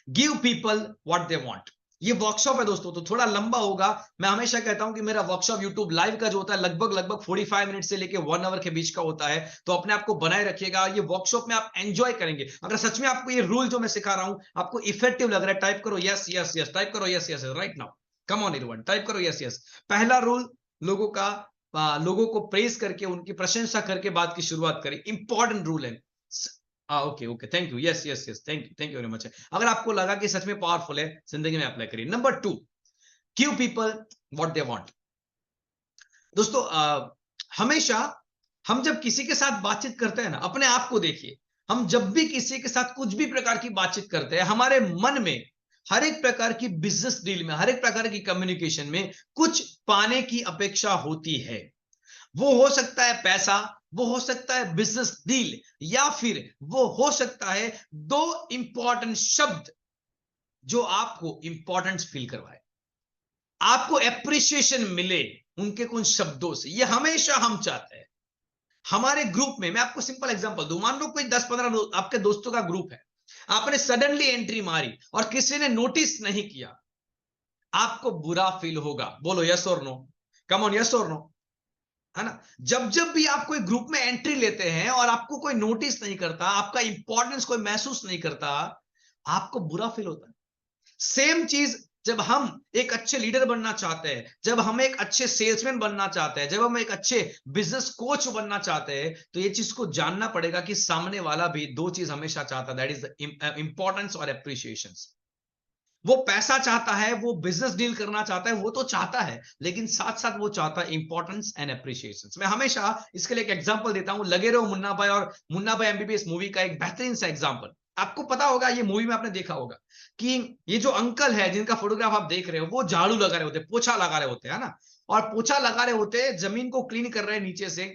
give people what they want. ये वर्कशॉप है दोस्तों, तो थोड़ा लंबा होगा। मैं हमेशा कहता हूं कि मेरा वर्कशॉप यूट्यूब लाइव का जो होता है लगभग 45 मिनट से लेके 1 आवर के बीच का होता है, तो अपने आप को बनाए रखिएगा। ये वर्कशॉप में आप एंजॉय करेंगे। अगर सच में आपको ये रूल जो मैं सिखा रहा हूं आपको इफेक्टिव लग रहा है, टाइप करो यस यस यस, टाइप करो yes yes right now, come on everyone, type करो यस यस। पहला रूल, लोगों को प्रेज करके, उनकी प्रशंसा करके बात की शुरुआत करें, इंपॉर्टेंट रूल है। Okay okay, thank you, yes yes yes, thank you very much. अगर आपको लगा कि सच में पावरफुल है, जिंदगी में अप्लाई करिए। Number 2, give people what they want. दोस्तों, हमेशा हम जब किसी के साथ बातचीत करते हैं ना, अपने आप को देखिए, हम जब भी किसी के साथ कुछ भी प्रकार की बातचीत करते हैं, हमारे मन में हर एक प्रकार की बिजनेस डील में, हर एक प्रकार की कम्युनिकेशन में कुछ पाने की अपेक्षा होती है। वो हो सकता है पैसा, वो हो सकता है बिजनेस डील, या फिर वो हो सकता है 2 इंपॉर्टेंट शब्द जो आपको इंपॉर्टेंस फील करवाए, आपको एप्रिसिएशन मिले उनके कुछ शब्दों से। ये हमेशा हम चाहते हैं। हमारे ग्रुप में, मैं आपको सिंपल एग्जांपल दूं, मान लो कोई 10-15 आपके दोस्तों का ग्रुप है, आपने सडनली एंट्री मारी और किसी ने नोटिस नहीं किया, आपको बुरा फील होगा। बोलो यस और नो, कम ऑन, यस और नो, है ना। जब जब भी आप कोई ग्रुप में एंट्री लेते हैं और आपको कोई नोटिस नहीं करता, आपका इंपॉर्टेंस कोई महसूस नहीं करता, आपको बुरा फील होता है। सेम चीज जब हम एक अच्छे लीडर बनना चाहते हैं, जब हम एक अच्छे सेल्समैन बनना चाहते हैं, जब हम एक अच्छे बिजनेस कोच बनना चाहते हैं, तो ये चीज को जानना पड़ेगा कि सामने वाला भी 2 चीज हमेशा चाहता है, दैट इज इंपॉर्टेंस और एप्रिसिएशन। वो पैसा चाहता है, वो बिजनेस डील करना चाहता है, वो तो चाहता है, लेकिन साथ साथ वो चाहता है इंपॉर्टेंस एंड एप्रिसिएशन। मैं हमेशा इसके लिए एक एग्जांपल देता हूं, लगे रहो मुन्ना भाई और मुन्ना भाई एमबीबीएस मूवी का एक बेहतरीन सा एग्जांपल। आपको पता होगा, ये मूवी में आपने देखा होगा कि ये जो अंकल है जिनका फोटोग्राफ आप देख रहे हो, वो झाड़ू लगा रहे होते, पोछा लगा रहे होते है ना, और पोछा लगा रहे होते, जमीन को क्लीन कर रहे हैं नीचे से,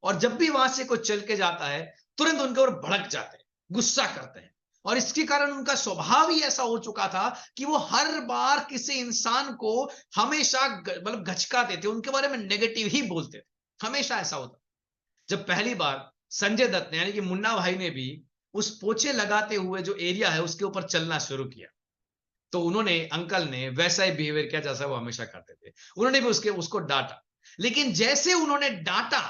और जब भी वहां से कोई चल के जाता है, तुरंत उनके ऊपर भड़क जाते हैं, गुस्सा करते हैं। और इसके कारण उनका स्वभाव ही ऐसा हो चुका था कि वो हर बार किसी इंसान को हमेशा मतलब गचकाते थे, उनके बारे में नेगेटिव ही बोलते थे, हमेशा ऐसा होता। जब पहली बार संजय दत्त ने यानी कि मुन्ना भाई ने भी उस पोछे लगाते हुए जो एरिया है उसके ऊपर चलना शुरू किया, तो उन्होंने, अंकल ने वैसा ही बिहेवियर किया जैसा वो हमेशा करते थे। उन्होंने भी उसको डांटा, लेकिन जैसे उन्होंने डांटा,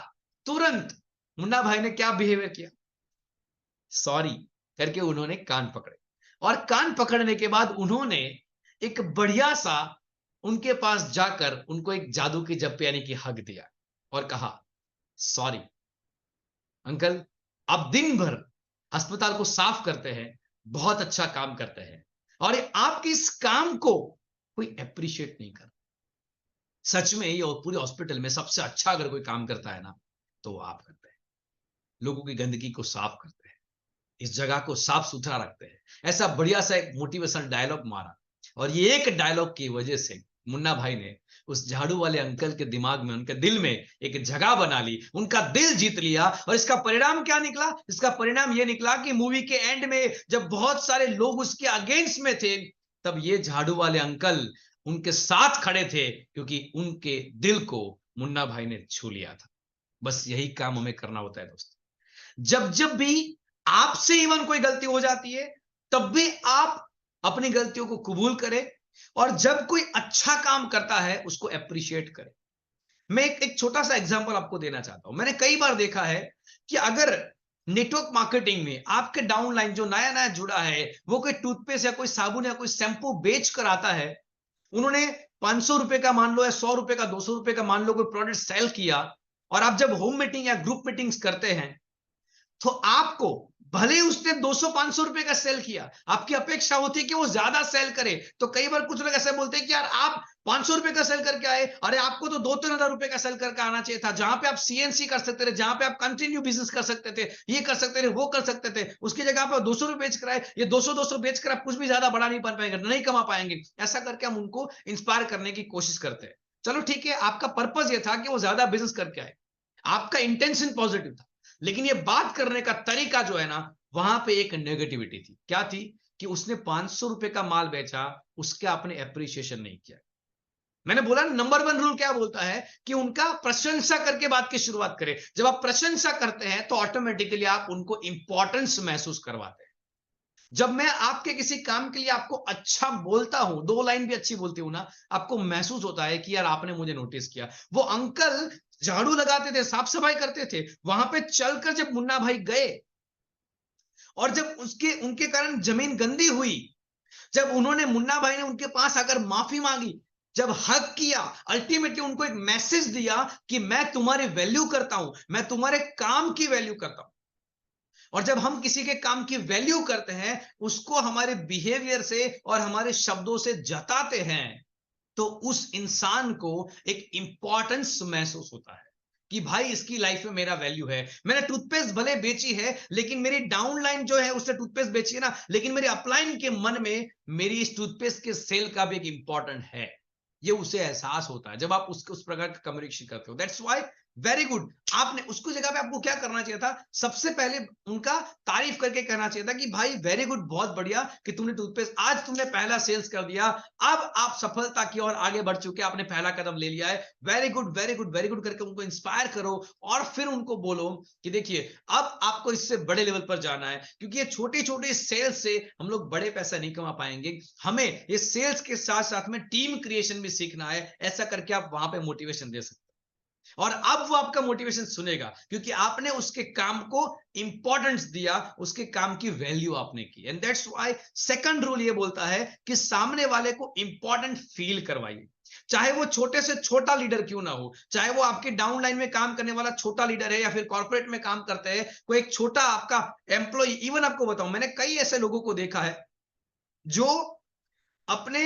तुरंत मुन्ना भाई ने क्या बिहेवियर किया, सॉरी करके उन्होंने कान पकड़े, और कान पकड़ने के बाद उन्होंने एक बढ़िया सा उनके पास जाकर उनको एक जादू की जप्पी यानी कि हग दिया और कहा, सॉरी अंकल, आप दिन भर अस्पताल को साफ करते हैं, बहुत अच्छा काम करते हैं, और आपके इस काम को कोई अप्रिशिएट नहीं कर। सच में ये पूरे हॉस्पिटल में सबसे अच्छा अगर कोई काम करता है ना, तो वो आप करते हैं। लोगों की गंदगी को साफ करते हैं, इस जगह को साफ सुथरा रखते हैं। ऐसा बढ़िया सा एक मोटिवेशनल डायलॉग मारा, और ये एक डायलॉग की वजह से मुन्ना भाई ने उस झाड़ू वाले अंकल के दिमाग में, उनके दिल में एक जगह बना ली, उनका दिल जीत लिया। और इसका परिणाम क्या निकला? इसका परिणाम यह निकला कि मूवी के एंड में जब बहुत सारे लोग उसके अगेंस्ट में थे, तब ये झाड़ू वाले अंकल उनके साथ खड़े थे, क्योंकि उनके दिल को मुन्ना भाई ने छू लिया था। बस यही काम हमें करना होता है दोस्तों। जब जब भी आपसे इवन कोई गलती हो जाती है, तब भी आप अपनी गलतियों को कबूल करें, और जब कोई अच्छा काम करता है उसको अप्रिशिएट करें। मैं एक छोटा सा एग्जांपल आपको देना चाहता हूं। मैंने कई बार देखा है कि अगर नेटवर्क मार्केटिंग में आपके डाउनलाइन जो नया नया जुड़ा है, वो कोई टूथपेस्ट या कोई साबुन या कोई शैंपू बेच कर आता है, उन्होंने 500 रुपए का मान लो या 100 रुपए का 200 रुपए का मान लो कोई प्रोडक्ट सेल किया, और आप जब होम मीटिंग या ग्रुप मीटिंग्स करते हैं, तो आपको भले उसने 200-500 रुपए का सेल किया, आपकी अपेक्षा होती है कि वो ज्यादा सेल करे। तो कई बार कुछ लोग ऐसे बोलते हैं कि यार आप 500 रुपए का सेल करके आए, अरे आपको तो 2-3 हजार रुपए का सेल करके आना चाहिए था, जहां पे आप सीएनसी कर सकते थे, जहां पे आप कंटिन्यू बिजनेस कर सकते थे, ये कर सकते थे, वो कर सकते थे, उसकी जगह पे 200 रुपए बेच कर आए। ये 200-200 बेच कर आप कुछ भी ज्यादा बड़ा नहीं बन पाएंगे, नहीं कमा पाएंगे। ऐसा करके हम उनको इंस्पायर करने की कोशिश करते हैं। चलो ठीक है, आपका पर्पज ये था कि वो ज्यादा बिजनेस करके आए, आपका इंटेंशन पॉजिटिव था, लेकिन ये बात करने का तरीका जो है ना, वहां पे एक नेगेटिविटी थी। क्या थी? कि उसने 500 रुपए का माल बेचा, उसके आपने एप्रिसिएशन नहीं किया। मैंने बोला नंबर 1 रूल क्या बोलता है कि उनका प्रशंसा करके बात की शुरुआत करें। जब आप प्रशंसा करते हैं तो ऑटोमेटिकली आप उनको इंपॉर्टेंस महसूस करवाते हैं। जब मैं आपके किसी काम के लिए आपको अच्छा बोलता हूं, 2 लाइन भी अच्छी बोलती हूं ना, आपको महसूस होता है कि यार आपने मुझे नोटिस किया। वो अंकल झाड़ू लगाते थे, साफ सफाई करते थे, वहां पे चलकर जब मुन्ना भाई गए, और जब उसके उनके कारण जमीन गंदी हुई, जब उन्होंने, मुन्ना भाई ने उनके पास आकर माफी मांगी, जब हक किया, अल्टीमेटली उनको एक मैसेज दिया कि मैं तुम्हारी वैल्यू करता हूं, मैं तुम्हारे काम की वैल्यू करता हूं। और जब हम किसी के काम की वैल्यू करते हैं, उसको हमारे बिहेवियर से और हमारे शब्दों से जताते हैं, तो उस इंसान को एक इंपॉर्टेंस महसूस होता है कि भाई इसकी लाइफ में मेरा वैल्यू है। मैंने टूथपेस्ट भले बेची है, लेकिन मेरी डाउनलाइन जो है उसने टूथपेस्ट बेची है ना, लेकिन मेरे अपलाइन के मन में मेरी इस टूथपेस्ट के सेल का भी एक इंपॉर्टेंट है। ये उसे एहसास होता है जब आप उसके उस प्रकार का कम्युनिकेशन करते हो। दैट्स व्हाई वेरी गुड, आपने उसको जगह पे आपको क्या करना चाहिए था, सबसे पहले उनका तारीफ करके कहना चाहिए था कि भाई वेरी गुड, बहुत बढ़िया कि तुमने टूथपेस्ट, आज तुमने पहला सेल्स कर दिया, अब आप सफलता की ओर आगे बढ़ चुके, आपने पहला कदम ले लिया है, very good very good very good करके उनको इंस्पायर करो। और फिर उनको बोलो कि देखिए अब आपको इससे बड़े लेवल पर जाना है, क्योंकि ये छोटे छोटे सेल्स से हम लोग बड़े पैसा नहीं कमा पाएंगे, हमें ये सेल्स के साथ साथ में टीम क्रिएशन भी सीखना है। ऐसा करके आप वहां पे मोटिवेशन दे सकते हैं, और अब वो आपका मोटिवेशन सुनेगा, क्योंकि आपने उसके काम को इंपॉर्टेंस दिया, उसके काम की वैल्यू आपने की। And that's why second rule ये बोलता है कि सामने वाले को इंपॉर्टेंट फील करवाइए, चाहे वो छोटे से छोटा लीडर क्यों ना हो, चाहे वो आपके डाउनलाइन में काम करने वाला छोटा लीडर है, या फिर कॉर्पोरेट में काम करते हैं कोई एक छोटा आपका एम्प्लॉय। इवन आपको बताऊं, मैंने कई ऐसे लोगों को देखा है जो अपने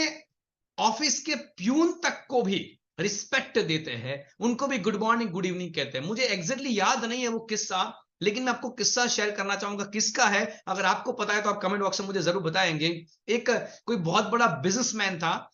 ऑफिस के प्यून तक को भी रिस्पेक्ट देते हैं, उनको भी गुड मॉर्निंग गुड इवनिंग कहते हैं। मुझे एग्जैक्टली याद नहीं है वो किस्सा, लेकिन मैं आपको किस्सा शेयर करना चाहूंगा। किसका है, अगर आपको पता है तो आप कमेंट बॉक्स में मुझे जरूर बताएंगे। एक कोई बहुत बड़ा बिजनेसमैन था,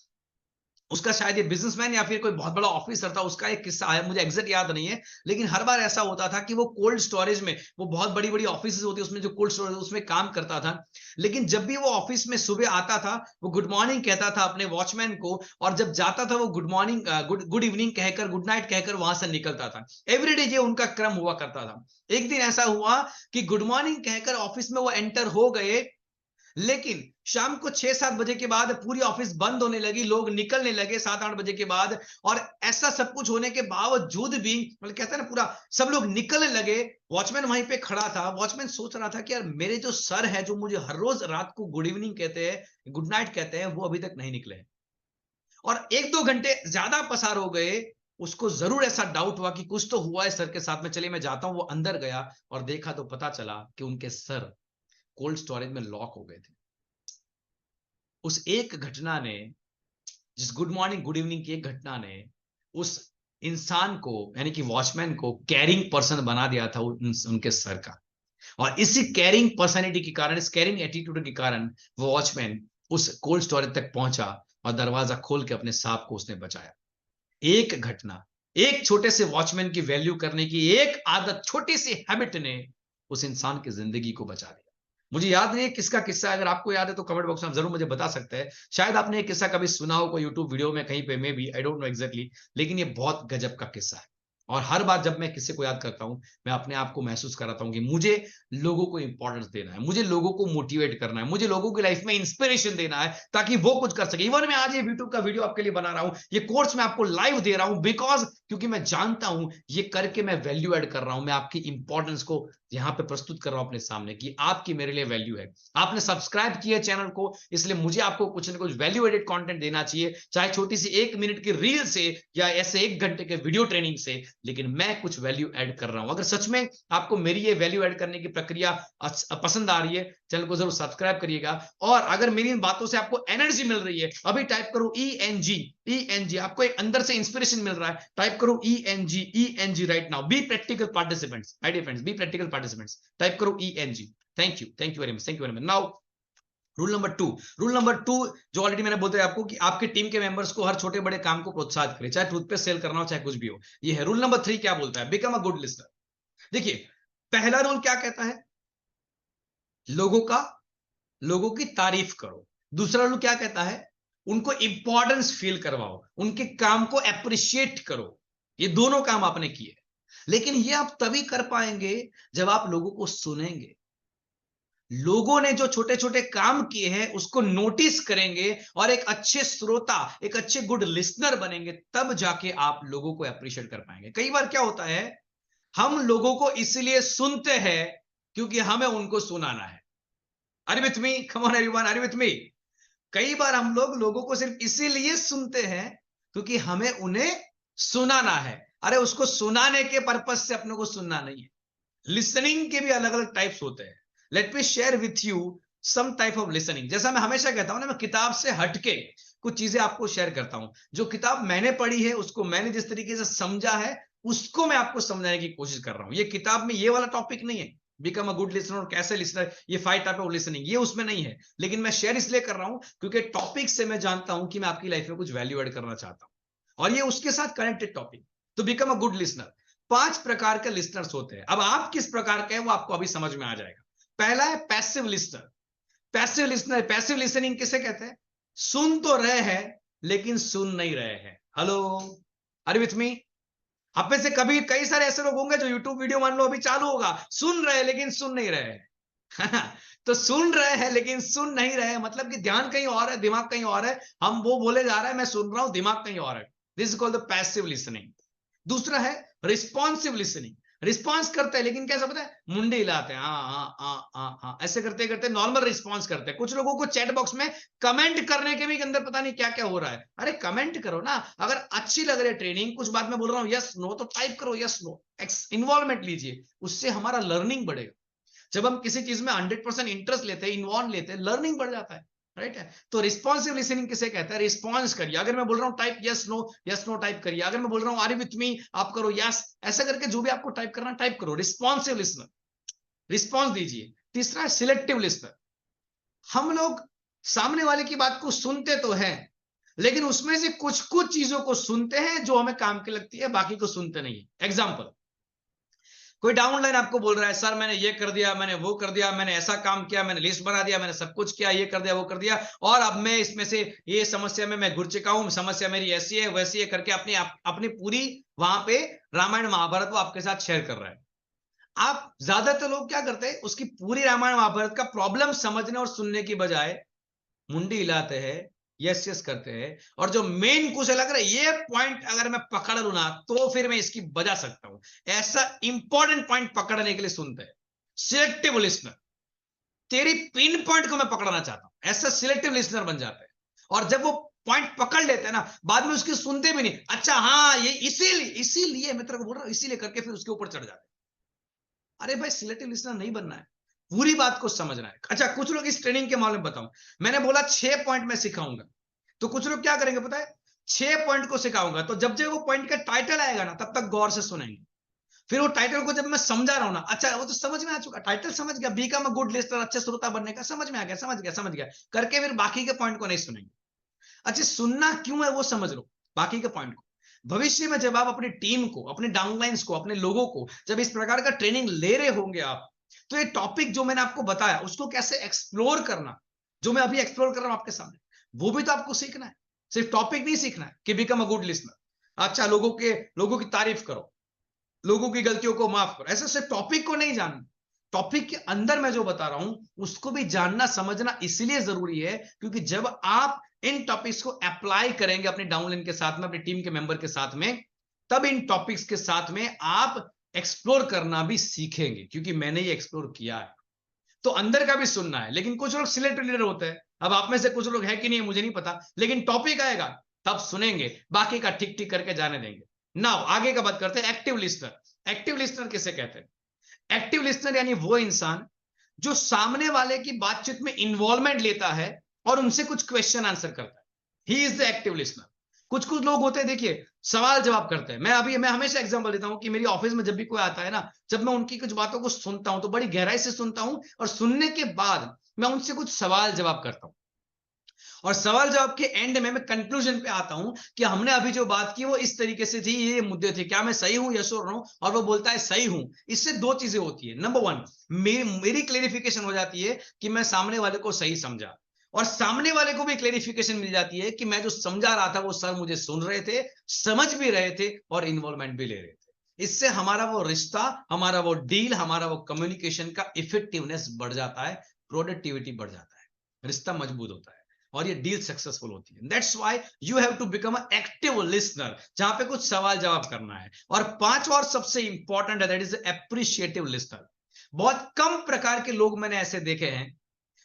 उसका शायद ये बिजनेसमैन या फिर कोई बहुत बड़ा ऑफिसर था, उसका एक किस्सा है, मुझे एग्जैक्ट याद नहीं है, लेकिन हर बार ऐसा होता था कि वो कोल्ड स्टोरेज में, वो बहुत बड़ी बड़ी ऑफिस होती है उसमें, जो कोल्ड स्टोरेज उसमें काम करता था। लेकिन जब भी वो ऑफिस में सुबह आता था, वो गुड मॉर्निंग कहता था अपने वॉचमैन को, और जब जाता था वो गुड मॉर्निंग गुड इवनिंग कहकर, गुड नाइट कहकर वहां से निकलता था। एवरीडे ये उनका क्रम हुआ करता था। एक दिन ऐसा हुआ कि गुड मॉर्निंग कहकर ऑफिस में वो एंटर हो गए, लेकिन शाम को 6-7 बजे के बाद पूरी ऑफिस बंद होने लगी, लोग निकलने लगे 7-8 बजे के बाद, और ऐसा सब कुछ होने के बावजूद भी, मतलब कहते हैं ना, पूरा सब लोग निकलने लगे। वॉचमैन वहीं पे खड़ा था। वॉचमैन सोच रहा था कि यार, मेरे जो सर है, जो मुझे हर रोज रात को गुड इवनिंग कहते हैं, गुड नाइट कहते हैं, वो अभी तक नहीं निकले हैं, और 1-2 घंटे ज्यादा पसार हो गए। उसको जरूर ऐसा डाउट हुआ कि कुछ तो हुआ है सर के साथ में, चलिए मैं जाता हूं। वो अंदर गया और देखा तो पता चला कि उनके सर कोल्ड स्टोरेज में लॉक हो गए थे। उस एक घटना ने, जिस गुड मॉर्निंग गुड इवनिंग की एक घटना ने, उस इंसान को, यानी कि वॉचमैन को कैरिंग पर्सन बना दिया था उनके सर का। और इसी कैरिंग पर्सनैलिटी के कारण, इस कैरिंग एटीट्यूड के कारण, वो वॉचमैन उस कोल्ड स्टोरेज तक पहुंचा और दरवाजा खोल के अपने सांप को उसने बचाया। एक घटना, एक छोटे से वॉचमैन की वैल्यू करने की एक आदत, छोटी सी हैबिट ने उस इंसान की जिंदगी को बचा दिया। मुझे याद नहीं है किसका किस्सा है, अगर आपको याद है तो कमेंट बॉक्स में आप जरूर मुझे बता सकते हैं। शायद आपने ये किस्सा कभी सुना हो कोई यूट्यूब वीडियो में कहीं पे, may be, I don't know exactly, लेकिन ये बहुत गजब का किस्सा है। और हर बार जब मैं किसी को याद करता हूं, मैं अपने आप को महसूस कराता हूं कि मुझे लोगों को इंपॉर्टेंस देना है, मुझे लोगों को मोटिवेट करना है, मुझे लोगों की लाइफ में इंस्पिरेशन देना है, ताकि वो कुछ कर सके। इवन मैं आज ये यूट्यूब का वीडियो आपके लिए बना रहा हूं, ये कोर्स मैं आपको लाइव दे रहा हूं, बिकॉज क्योंकि मैं जानता हूं ये करके मैं वैल्यू ऐड कर रहा हूं, मैं आपकी इंपॉर्टेंस को यहां पे प्रस्तुत कर रहा हूं अपने सामने, कि आपकी मेरे लिए वैल्यू है। आपने सब्सक्राइब किया चैनल को, इसलिए मुझे आपको कुछ ना कुछ वैल्यू एडेड कंटेंट देना चाहिए, चाहे छोटी सी 1 मिनट की रील से या ऐसे 1 घंटे के वीडियो ट्रेनिंग से, लेकिन मैं कुछ वैल्यू ऐड कर रहा हूं। अगर सच में आपको मेरी ये वैल्यू ऐड करने की प्रक्रिया पसंद आ रही है, चैनल को जरूर सब्सक्राइब करिएगा। और अगर मेरी इन बातों से आपको एनर्जी मिल रही है, अभी टाइप करो ENG, ENG, आपको एक अंदर से इंस्पिरेशन मिल रहा है, टाइप करो ENG, ENG right now, be practical participants, my dear friends, be practical participants, type करो ENG। Thank you very much, thank you very much. Now rule number two, जो ऑलरेडी मैंने बोलते हैं आपको, कि आपके टीम के मेंबर्स को हर छोटे बड़े काम को प्रोत्साहित करें, चाहे टूथपेस्ट सेल करना हो, चाहे कुछ भी हो। ये है रूल नंबर 3। क्या बोलता है? Become a good listener. देखिए, पहला रूल क्या कहता है? लोगों की तारीफ करो। दूसरा रूल क्या कहता है? उनको इंपॉर्टेंस फील करवाओ, उनके काम को अप्रिशिएट करो। ये दोनों काम आपने किए, लेकिन ये आप तभी कर पाएंगे जब आप लोगों को सुनेंगे। लोगों ने जो छोटे छोटे काम किए हैं उसको नोटिस करेंगे, और एक अच्छे श्रोता, एक अच्छे गुड लिसनर बनेंगे, तब जाके आप लोगों को अप्रिशिएट कर पाएंगे। कई बार क्या होता है, हम लोगों को इसलिए सुनते हैं क्योंकि हमें उनको सुनाना है। Are with me? Come on everyone, are with me? कई बार हम लोग लोगों को सिर्फ इसीलिए सुनते हैं क्योंकि हमें उन्हें सुनाना है। अरे, उसको सुनाने के पर्पज से अपने को सुनना नहीं है। लिसनिंग के भी अलग अलग टाइप्स होते हैं। Let me share with you some type of listening. जैसा मैं हमेशा कहता हूं ना, मैं किताब से हटके कुछ चीजें आपको शेयर करता हूं। जो किताब मैंने पढ़ी है, उसको मैंने जिस तरीके से समझा है, उसको मैं आपको समझाने की कोशिश कर रहा हूं। ये किताब में ये वाला टॉपिक नहीं है, बिकम अ गुड लिसनर और कैसे लिसनर, ये 5 टाइप ऑफ लिसनिंग, ये उसमें नहीं है। लेकिन मैं शेयर इसलिए कर रहा हूं क्योंकि टॉपिक से मैं जानता हूं कि मैं आपकी लाइफ में कुछ वैल्यू एड करना चाहता हूं, और ये उसके साथ कनेक्टेड टॉपिक। तो बिकम अ गुड लिसनर, 5 प्रकार के लिसनर्स होते हैं। अब आप किस प्रकार के हैं वो आपको अभी समझ में आ जाएगा। पहला है पैसिव लिसनर। पैसिव लिसनिंग किसे कहते हैं? सुन तो रहे हैं लेकिन सुन नहीं रहे हैं। Hello, are with me? आप में से कभी कई सारे ऐसे लोग होंगे जो यूट्यूब वीडियो मान लो अभी चालू होगा, सुन रहे हैं लेकिन सुन नहीं रहे हैं। तो सुन रहे हैं लेकिन सुन नहीं रहे हैं, मतलब कि ध्यान कहीं और है, दिमाग कहीं और है। हम वो बोले जा रहे हैं, मैं सुन रहा हूं, दिमाग कहीं और है। This is called the passive listening. दूसरा है रिस्पॉन्सिव लिसनिंग। रिस्पॉन्स करते हैं लेकिन कैसा पता है? मुंडे हिलाते हैं, हाँ हाँ हाँ हाँ हाँ, ऐसे करते करते नॉर्मल रिस्पॉन्स करते हैं। कुछ लोगों को चैट बॉक्स में कमेंट करने के भी अंदर पता नहीं क्या क्या हो रहा है। अरे कमेंट करो ना, अगर अच्छी लग रही है ट्रेनिंग, कुछ बात मैं बोल रहा हूँ यस नो, तो टाइप करो यस नो, इन्वॉल्वमेंट लीजिए, उससे हमारा लर्निंग बढ़ेगा। जब हम किसी चीज में 100% इंटरेस्ट लेते हैं, इन्वॉल्व लेते हैं, लर्निंग बढ़ जाता है। राइट है। तो रिस्पॉन्सिव लिसनिंग किसे कहता है? रिस्पॉन्स करिए। अगर मैं बोल रहा हूं टाइप यस नो टाइप करिए। अगर मैं बोल रहा हूं आर यू विथ मी, आप करो यस। ऐसा करके जो भी आपको टाइप करना टाइप करो। रिस्पॉन्सिव लिसनर, रिस्पॉन्स दीजिए। तीसरा है सिलेक्टिव लिसनर। हम लोग सामने वाले की बात को सुनते तो हैं, लेकिन उसमें से कुछ कुछ चीजों को सुनते हैं जो हमें काम की लगती है, बाकी को सुनते नहीं है। एग्जाम्पल, कोई डाउनलाइन आपको बोल रहा है सर मैंने ये कर दिया, मैंने वो कर दिया, मैंने ऐसा काम किया, मैंने लिस्ट बना दिया, मैंने सब कुछ किया, ये कर दिया, वो कर दिया, और अब मैं इसमें से ये समस्या में मैं घुर चुका हूं, समस्या मेरी ऐसी है वैसी है करके अपनी पूरी वहां पे रामायण महाभारत वो आपके साथ शेयर कर रहा है। आप ज्यादातर लोग क्या करते हैं, उसकी पूरी रामायण महाभारत का प्रॉब्लम समझने और सुनने की बजाय मुंडी हिलाते हैं, यस यस करते हैं, और जो मेन कुछ लग रहा है ये पॉइंट अगर मैं पकड़ लू ना तो फिर मैं इसकी बजा सकता हूं, ऐसा इंपॉर्टेंट पॉइंट पकड़ने के लिए सुनते हैं। सिलेक्टिव लिसनर, तेरी पिन पॉइंट को मैं पकड़ना चाहता हूं, ऐसा सिलेक्टिव लिसनर बन जाते हैं। और जब वो पॉइंट पकड़ लेते हैं ना, बाद में उसकी सुनते भी नहीं, अच्छा हाँ ये इसीलिए इसीलिए मैं तेरे को बोल रहा हूं इसीलिए करके फिर उसके ऊपर चढ़ जाते हैं। अरे भाई सिलेक्टिव लिसनर नहीं बनना है, पूरी बात को समझना है। अच्छा कुछ लोग इस ट्रेनिंग के मामले में बताऊं, मैंने बोला 6 पॉइंट मैं सिखाऊंगा, तो कुछ लोग क्या करेंगे पता है, 6 पॉइंट को सिखाऊंगा तो जब जब वो पॉइंट का टाइटल आएगा ना तब तक गौर से सुनेंगे। फिर वो टाइटल को जब मैं समझा रहा हूं ना, अच्छा वो तो समझ में आ चुका, टाइटल समझ गया, बीकम अ गुड लिस्टर, अच्छे श्रोता बनने का समझ में आ गया, समझ गया करके फिर बाकी के पॉइंट को नहीं सुनेंगे। अच्छा सुनना क्यों है वो समझ लो, बाकी के पॉइंट को। भविष्य में जब आप अपनी टीम को, अपने डाउनलाइंस को, अपने लोगों को जब इस प्रकार का ट्रेनिंग ले रहे होंगे आप, तो ये टॉपिक जो मैंने आपको बताया उसको कैसे एक्सप्लोर करना, जो मैं अभी एक्सप्लोर कर रहा हूं आपके सामने, वो भी तो आपको सीखना है। सिर्फ टॉपिक नहीं सीखना है कि बिकम अ गुड लिसनर, अच्छा लोगों की तारीफ करो, लोगों की गलतियों को माफ करो, ऐसे सिर्फ टॉपिक को नहीं जानना, टॉपिक के अंदर मैं जो बता रहा हूं उसको भी जानना समझना इसलिए जरूरी है क्योंकि जब आप इन टॉपिक्स को अप्लाई करेंगे अपने डाउनलाइन के साथ में, अपनी टीम के मेंबर के साथ में, तब इन टॉपिक्स के साथ में आप एक्सप्लोर करना भी सीखेंगे, क्योंकि मैंने ये एक्सप्लोर किया है। तो अंदर का भी सुनना है, लेकिन कुछ लोग सिलेक्टिव लीडर होते हैं, अब आप में से कुछ लोग है कि नहीं मुझे नहीं पता, लेकिन टॉपिक आएगा तब सुनेंगे, बाकी का ठीक ठीक करके जाने देंगे। नाउ आगे का बात करते हैं एक्टिव लिस्नर। एक्टिव लिस्नर किसे कहते हैं? एक्टिव लिस्नर यानी वो इंसान जो सामने वाले की बातचीत में इन्वॉल्वमेंट लेता है और उनसे कुछ क्वेश्चन आंसर करता है। He is the active listener. कुछ कुछ लोग होते हैं देखिए, सवाल जवाब करते हैं। मैं हमेशा एग्जांपल देता हूं कि मेरी ऑफिस में जब भी कोई आता है ना, जब मैं उनकी कुछ बातों को सुनता हूं तो बड़ी गहराई से सुनता हूं, और सुनने के बाद मैं उनसे कुछ सवाल जवाब करता हूं, और सवाल जवाब के एंड में मैं कंक्लूजन पे आता हूं कि हमने अभी जो बात की वो इस तरीके से थी, ये मुद्दे थे, क्या मैं सही हूं, यस और नो, और वो बोलता है सही हूं। इससे दो चीजें होती है, नंबर वन, मेरी क्लेरिफिकेशन हो जाती है कि मैं सामने वाले को सही समझा, और सामने वाले को भी क्लेरिफिकेशन मिल जाती है कि मैं जो समझा रहा था वो सर मुझे सुन रहे थे, समझ भी रहे थे और इन्वॉल्वमेंट भी ले रहे थे। इससे हमारा वो रिश्ता, हमारा वो डील, हमारा वो कम्युनिकेशन का इफेक्टिवनेस बढ़ जाता है, प्रोडक्टिविटी बढ़ जाता है, रिश्ता मजबूत होता है और ये डील सक्सेसफुल होती है। That's why you have to become a active listener, जहां पे कुछ सवाल जवाब करना है। और पांचवा और सबसे इंपॉर्टेंट है, दैट इज एप्रिशिएटिव लिसनर। बहुत कम प्रकार के लोग मैंने ऐसे देखे हैं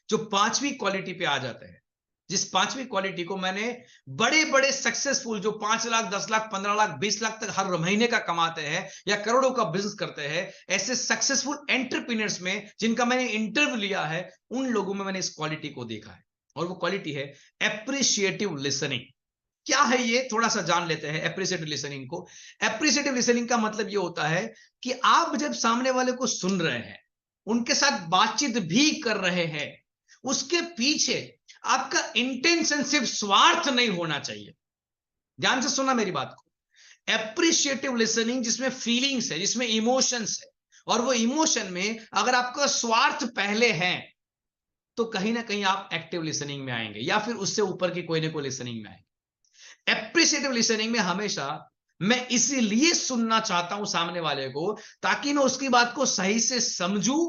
जो पांचवी क्वालिटी पे आ जाते हैं, जिस पांचवी क्वालिटी को मैंने बड़े बड़े सक्सेसफुल, जो 5 लाख 10 लाख 15 लाख 20 लाख तक हर महीने का कमाते हैं या करोड़ों का बिजनेस करते हैं, ऐसे सक्सेसफुल एंटरप्रेन्योर्स में जिनका मैंने इंटरव्यू लिया है, उन लोगों में मैंने इस क्वालिटी को देखा है, और वो क्वालिटी है एप्रिशिएटिव लिसनिंग। क्या है ये, थोड़ा सा जान लेते हैं एप्रिशिएटिव लिसनिंग को। एप्रिशिएटिव लिसनिंग का मतलब ये होता है कि आप जब सामने वाले को सुन रहे हैं, उनके साथ बातचीत भी कर रहे हैं, उसके पीछे आपका इंटेंशन सिर्फ स्वार्थ नहीं होना चाहिए। ध्यान से सुना मेरी बात को। एप्रिशिएटिव लिसनिंग जिसमें फीलिंग्स है, जिसमें इमोशंस है, और वो इमोशन में अगर आपका स्वार्थ पहले है तो कहीं ना कहीं आप एक्टिव लिसनिंग में आएंगे, या फिर उससे ऊपर की कोई ना कोई लिसनिंग में आएंगे। एप्रिशिएटिव लिसनिंग में हमेशा मैं इसीलिए सुनना चाहता हूं सामने वाले को, ताकि मैं उसकी बात को सही से समझूं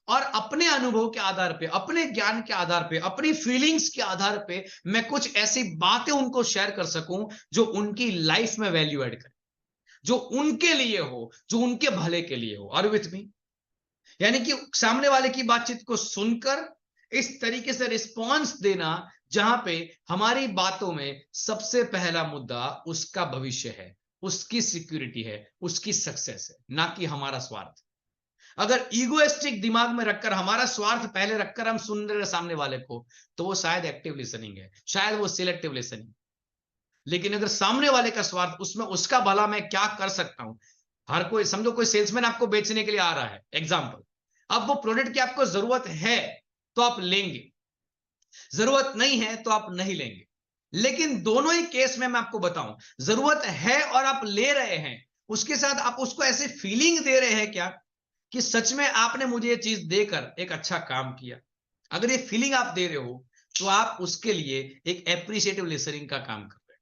और अपने अनुभव के आधार पे, अपने ज्ञान के आधार पे, अपनी फीलिंग्स के आधार पे मैं कुछ ऐसी बातें उनको शेयर कर सकूं जो उनकी लाइफ में वैल्यू ऐड करे, जो उनके लिए हो, जो उनके भले के लिए हो। और विथ मी, यानी कि सामने वाले की बातचीत को सुनकर इस तरीके से रिस्पॉन्स देना जहां पे हमारी बातों में सबसे पहला मुद्दा उसका भविष्य है, उसकी सिक्योरिटी है, उसकी सक्सेस है, ना कि हमारा स्वार्थ। अगर ईगोइस्टिक दिमाग में रखकर, हमारा स्वार्थ पहले रखकर हम सुन रहे सामने वाले को, तो वो शायद एक्टिव लिसनिंग है, शायद वो सिलेक्टिव लिसनिंग। लेकिन अगर सामने वाले का स्वार्थ, उसमें उसका भला मैं क्या कर सकता हूं। हर कोई, समझो कोई सेल्समैन आपको बेचने के लिए आ रहा है, एग्जाम्पल, अब वो प्रोडक्ट की आपको जरूरत है तो आप लेंगे, जरूरत नहीं है तो आप नहीं लेंगे। लेकिन दोनों ही केस में मैं आपको बताऊं, जरूरत है और आप ले रहे हैं, उसके साथ आप उसको ऐसे फीलिंग दे रहे हैं क्या कि सच में आपने मुझे ये चीज देकर एक अच्छा काम किया। अगर ये फीलिंग आप दे रहे हो तो आप उसके लिए एक एप्रिशिएटिव लिसनिंग का काम कर रहे हैं,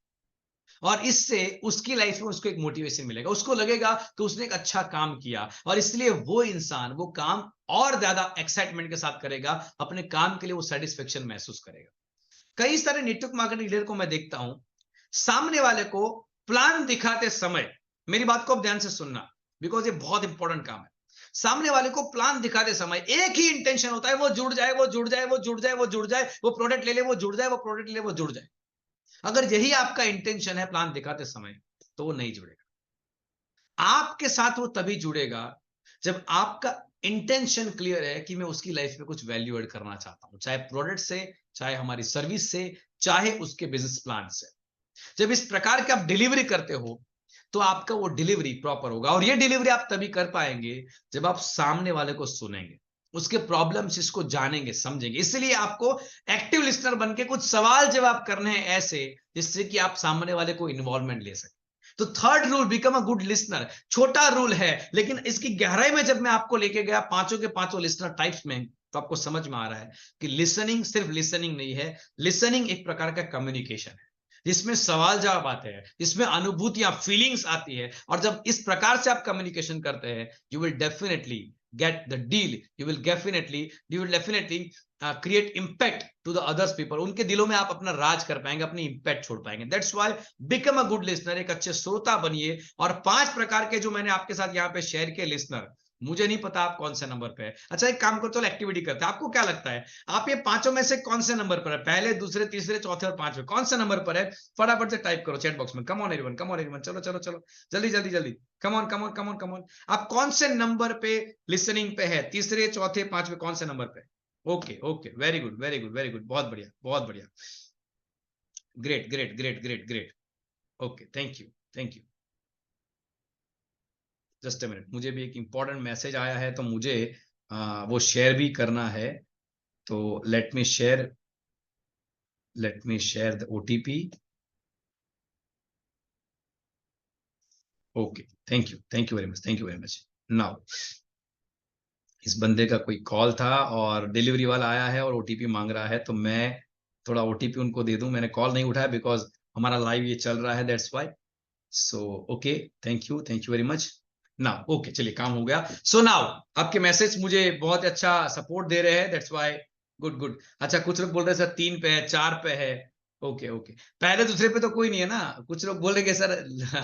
और इससे उसकी लाइफ में उसको एक मोटिवेशन मिलेगा, उसको लगेगा कि उसने एक अच्छा काम किया, और इसलिए वो इंसान वो काम और ज्यादा एक्साइटमेंट के साथ करेगा, अपने काम के लिए वो सेटिस्फेक्शन महसूस करेगा। कई सारे नेटवर्क मार्केटिंग लीडर को मैं देखता हूं, सामने वाले को प्लान दिखाते समय, मेरी बात को अब ध्यान से सुनना, बिकॉज ये बहुत इंपॉर्टेंट काम है। सामने वाले को प्लान दिखाते समय एक ही इंटेंशन होता है, वो जुड़ जाए, वो जुड़ जाए, वो जुड़ जाए, वो जुड़ जाए, वो प्रोडक्ट ले ले, वो जुड़ जाए, वो प्रोडक्ट ले ले, वो जुड़ जाए। अगर यही आपका इंटेंशन है प्लान दिखाते समय, तो वो नहीं जुड़ेगा। आपके साथ वो तभी जुड़ेगा जब आपका इंटेंशन क्लियर है कि मैं उसकी लाइफ में कुछ वैल्यू ऐड करना चाहता हूं, चाहे प्रोडक्ट से, चाहे हमारी सर्विस से, चाहे उसके बिजनेस प्लान से। जब इस प्रकार के आप डिलीवरी करते हो, तो आपका वो डिलीवरी प्रॉपर होगा, और ये डिलीवरी आप तभी कर पाएंगे जब आप सामने वाले को सुनेंगे, उसके प्रॉब्लम्स इसको जानेंगे, समझेंगे। इसलिए आपको एक्टिव लिसनर बन के कुछ सवाल जवाब करने हैं ऐसे, जिससे कि आप सामने वाले को इन्वॉल्वमेंट ले सके। तो third rule, become a good listener, छोटा रूल है, लेकिन इसकी गहराई में जब मैं आपको लेके गया पांचों के पांचों लिसनर टाइप्स में, तो आपको समझ में आ रहा है कि लिसनिंग सिर्फ लिसनिंग नहीं है, लिसनिंग एक प्रकार का कम्युनिकेशन है, जिसमें सवाल जवाब आते हैं, जिसमें अनुभूतियां, फीलिंग्स आती है। और जब इस प्रकार से आप कम्युनिकेशन करते हैं, you will definitely get the deal, you will definitely create impact to the others people. उनके दिलों में आप अपना राज कर पाएंगे, अपनी इम्पैक्ट छोड़ पाएंगे। That's why become a good listener, एक अच्छे श्रोता बनिए। और 5 प्रकार के जो मैंने आपके साथ यहाँ पे शेयर किए लिसनर, मुझे नहीं पता आप कौन से नंबर पे है। अच्छा, एक काम करो, चलो एक्टिविटी करते हैं। आपको क्या लगता है, आप ये पांचों में से कौन से नंबर पर है? पहले, दूसरे, तीसरे, चौथे और पांचवें, कौन से नंबर पर है? फटाफट से टाइप करो चैट बॉक्स में। कम on everyone, come on everyone, चलो चलो चलो, जल्दी जल्दी जल्दी, come on come on come on come on. आप कौन से नंबर पे लिसनिंग पे है? तीसरे, चौथे, पांचवें, कौन से नंबर पे? Okay okay, very good very good very good, बहुत बढ़िया बहुत बढ़िया, great great great great great. Okay, thank you thank you. Just a minute, मुझे भी एक इंपॉर्टेंट मैसेज आया है, तो मुझे वो शेयर भी करना है। तो late me share the OTP. Okay, thank you very much, thank you very much. Now, इस बंदे का कोई कॉल था और डिलीवरी वाला आया है और ओटीपी मांग रहा है, तो मैं थोड़ा ओटीपी उनको दे दूं। मैंने कॉल नहीं उठाया बिकॉज हमारा लाइव ये चल रहा है, that's why. So okay, thank you very much. Now okay, चलिए काम हो गया। सो नाउ आपके मैसेज मुझे बहुत अच्छा सपोर्ट दे रहे हैं, दैट्स वाई। Good good. अच्छा, कुछ लोग बोल रहे हैं सर 3 पे है, 4 पे है। ओके ओके, पहले दूसरे पे तो कोई नहीं है ना। कुछ लोग बोलेंगे सर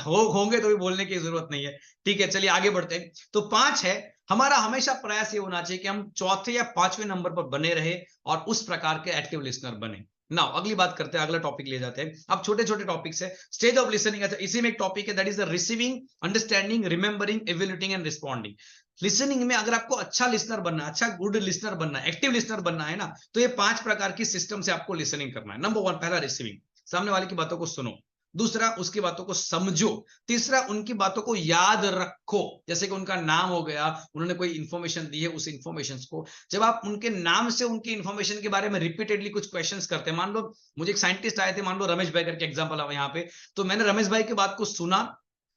होंगे तो भी बोलने की जरूरत नहीं है। ठीक है, चलिए आगे बढ़ते हैं। तो 5 है। हमारा हमेशा प्रयास ये होना चाहिए कि हम चौथे या पांचवें नंबर पर बने रहे और उस प्रकार के एक्टिव लिसनर बने। नाउ अगली बात करते हैं, अगला टॉपिक ले जाते हैं। अब छोटे छोटे टॉपिक्स है, स्टेज ऑफ लिसनिंग। अच्छा, इसी में एक टॉपिक है, that is the receiving, understanding, remembering, evaluating and responding. Listening में अगर आपको अच्छा लिसनर बनना, अच्छा गुड लिसनर बनना, एक्टिव लिसनर बनना है ना, तो ये 5 प्रकार की सिस्टम से आपको लिसनिंग करना है। नंबर 1, पहला रिसीविंग, सामने वाले की बातों को सुनो। दूसरा, उसकी बातों को समझो। तीसरा, उनकी बातों को याद रखो, जैसे कि उनका नाम हो गया, उन्होंने कोई इंफॉर्मेशन दी है, उस इंफॉर्मेशन को जब आप उनके नाम से उनकी इंफॉर्मेशन के बारे में रिपीटेडली कुछ क्वेश्चंस करते हैं, मान लो मुझे एक साइंटिस्ट आए थे, मान लो रमेश भाई करके एग्जांपल है यहाँ पे, तो मैंने रमेश भाई की बात को सुना,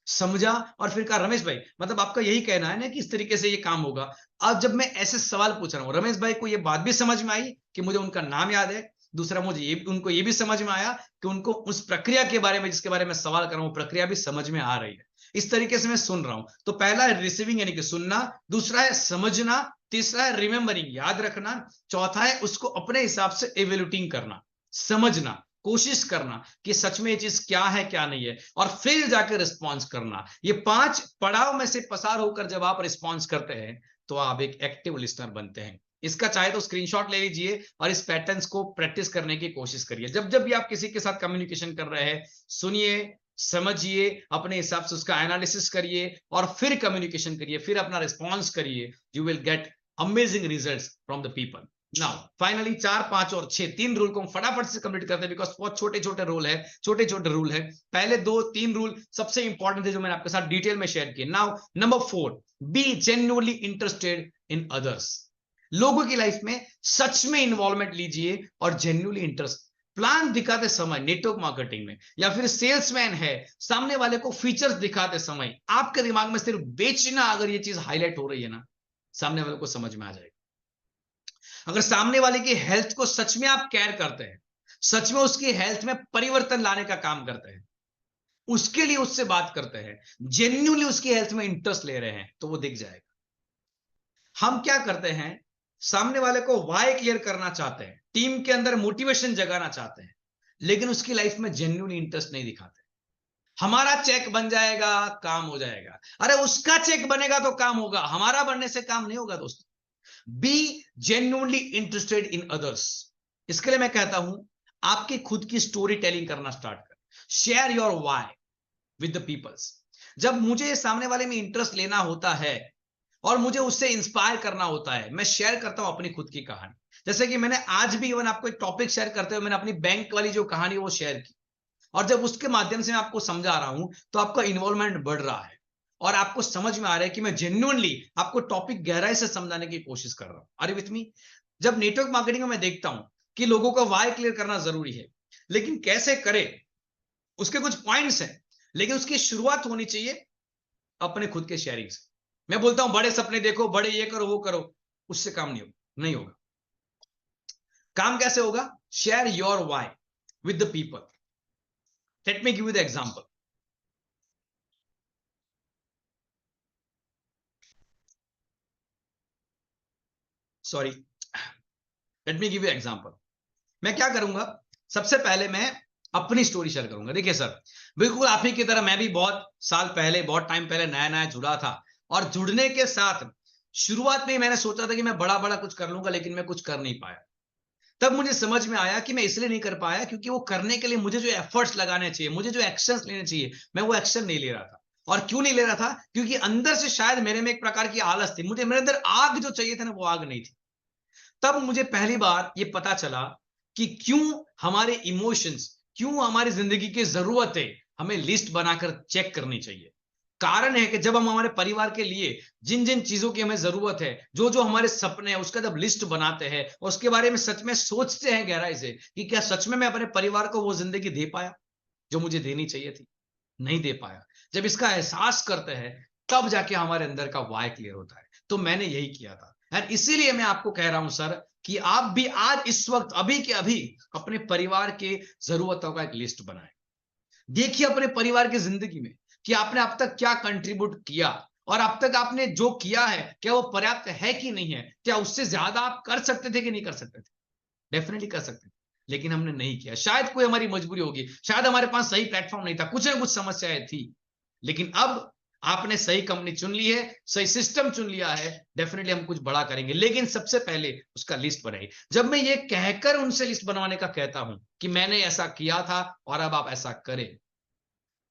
समझा, और फिर कहा रमेश भाई मतलब आपका यही कहना है ना कि इस तरीके से ये काम होगा। अब जब मैं ऐसे सवाल पूछ रहा हूँ, रमेश भाई को ये बात भी समझ में आई कि मुझे उनका नाम याद है। दूसरा, मुझे उनको ये भी समझ में आया कि उनको उस प्रक्रिया के बारे में, जिसके बारे में सवाल कर रहा हूँ, प्रक्रिया भी समझ में आ रही है। इस तरीके से मैं सुन रहा हूं। तो पहला है रिसीविंग यानी कि सुनना, दूसरा है समझना, तीसरा है रिमेंबरिंग याद रखना, चौथा है उसको अपने हिसाब से इवैल्यूएटिंग करना, समझना, कोशिश करना कि सच में ये चीज क्या है क्या नहीं है, और फिर जाकर रिस्पॉन्स करना। ये 5 पड़ाव में से पसार होकर जब आप रिस्पॉन्स करते हैं, तो आप एक एक्टिव लिसनर बनते हैं। इसका चाहे तो स्क्रीनशॉट ले लीजिए और इस पैटर्न्स को प्रैक्टिस करने की कोशिश करिए। जब जब भी आप किसी के साथ कम्युनिकेशन कर रहे हैं, सुनिए, समझिए, अपने हिसाब से उसका एनालिसिस करिए और फिर कम्युनिकेशन करिए, फिर अपना रिस्पॉन्स करिए। You will get amazing results from the people. Now finally 4, 5 और 6 3 रूल को हम फटाफट से कंप्लीट करते हैं, बिकॉज बहुत छोटे छोटे रूल है, छोटे छोटे रूल है। पहले 2-3 रूल सबसे इंपॉर्टेंट थे जो मैंने आपके साथ डिटेल में शेयर किए। Now number 4, be genuinely interested in others. लोगों की लाइफ में सच में इन्वॉल्वमेंट लीजिए और जेन्युइनली इंटरेस्ट। प्लान दिखाते समय नेटवर्क मार्केटिंग में या फिर सेल्समैन है, सामने वाले को फीचर्स दिखाते समय आपके दिमाग में सिर्फ बेचना, अगर ये चीज हाईलाइट हो रही है ना, सामने वाले को समझ में आ जाएगा। अगर सामने वाले की हेल्थ को सच में आप केयर करते हैं, सच में उसकी हेल्थ में परिवर्तन लाने का काम करते हैं, उसके लिए उससे बात करते हैं, जेन्युइनली उसकी हेल्थ में इंटरेस्ट ले रहे हैं, तो वो दिख जाएगा। हम क्या करते हैं, सामने वाले को वाई क्लियर करना चाहते हैं, टीम के अंदर मोटिवेशन जगाना चाहते हैं, लेकिन उसकी लाइफ में जेन्युइन इंटरेस्ट नहीं दिखाते। हमारा चेक बन जाएगा, काम हो जाएगा। अरे उसका चेक बनेगा तो काम होगा, हमारा बनने से काम नहीं होगा दोस्तों। Be genuinely interested in others. इसके लिए मैं कहता हूं, आपकी खुद की स्टोरी टेलिंग करना स्टार्ट कर। Share your why with the peoples. जब मुझे सामने वाले में इंटरेस्ट लेना होता है और मुझे उससे इंस्पायर करना होता है, मैं शेयर करता हूं अपनी खुद की कहानी। जैसे कि मैंने आज भी इवन आपको एक टॉपिक शेयर करते हुए मैंने अपनी बैंक वाली जो कहानी वो शेयर की, और जब उसके माध्यम से मैं आपको समझा रहा हूं तो आपका इन्वॉल्वमेंट बढ़ रहा है और आपको समझ में आ रहा है कि मैं जेन्युइनली आपको टॉपिक गहराई से समझाने की कोशिश कर रहा हूं। Are you with me? जब नेटवर्क मार्केटिंग में मैं देखता हूं कि लोगों को वाई क्लियर करना जरूरी है, लेकिन कैसे करें, उसके कुछ पॉइंट्स हैं, लेकिन उसकी शुरुआत होनी चाहिए अपने खुद के शेयरिंग से। मैं बोलता हूं बड़े सपने देखो, बड़े ये करो वो करो, उससे काम नहीं होगा। काम कैसे होगा? Share your why with the people. Let me give you the example. Sorry, let me give you example. मैं क्या करूंगा, सबसे पहले मैं अपनी स्टोरी शेयर करूंगा। देखिए सर, बिल्कुल आप ही की तरह मैं भी बहुत साल पहले, बहुत टाइम पहले नया नया जुड़ा था, और जुड़ने के साथ शुरुआत में ही मैंने सोचा था कि मैं बड़ा बड़ा कुछ कर लूंगा, लेकिन मैं कुछ कर नहीं पाया। तब मुझे समझ में आया कि मैं इसलिए नहीं कर पाया क्योंकि वो करने के लिए मुझे जो एफर्ट्स लगाने चाहिए, मुझे जो एक्शंस लेने चाहिए, मैं वो एक्शन नहीं ले रहा था। और क्यों नहीं ले रहा था? क्योंकि अंदर से शायद मेरे में एक प्रकार की आलस थी, मुझे मेरे अंदर आग जो चाहिए था ना, वो आग नहीं थी। तब मुझे पहली बार ये पता चला कि क्यों हमारे इमोशंस, क्यों हमारी जिंदगी की जरूरतें हमें लिस्ट बनाकर चेक करनी चाहिए। कारण है कि जब हम हमारे परिवार के लिए जिन जिन चीजों की हमें जरूरत है, जो जो हमारे सपने हैं, उसका जब लिस्ट बनाते हैं और उसके बारे में सच में सोचते हैं गहराई से कि क्या सच में मैं अपने परिवार को वो जिंदगी दे पाया जो मुझे देनी चाहिए थी, नहीं दे पाया, जब इसका एहसास करते हैं, तब जाके हमारे अंदर का वाई क्लियर होता है। तो मैंने यही किया था, एंड इसीलिए मैं आपको कह रहा हूं सर कि आप भी आज इस वक्त अभी के अभी अपने परिवार के जरूरतों का एक लिस्ट बनाएं। देखिए अपने परिवार की जिंदगी में कि आपने अब तक क्या कंट्रीब्यूट किया, और अब तक आपने जो किया है क्या वो पर्याप्त है कि नहीं है, क्या उससे ज्यादा आप कर सकते थे कि नहीं कर सकते थे? डेफिनेटली कर सकते थे, लेकिन हमने नहीं किया। शायद कोई हमारी मजबूरी होगी, शायद हमारे पास सही प्लेटफॉर्म नहीं था, कुछ ना कुछ समस्याएं थी। लेकिन अब आपने सही कंपनी चुन ली है, सही सिस्टम चुन लिया है, डेफिनेटली हम कुछ बड़ा करेंगे, लेकिन सबसे पहले उसका लिस्ट बनाइए। जब मैं ये कहकर उनसे लिस्ट बनवाने का कहता हूं कि मैंने ऐसा किया था और अब आप ऐसा करें,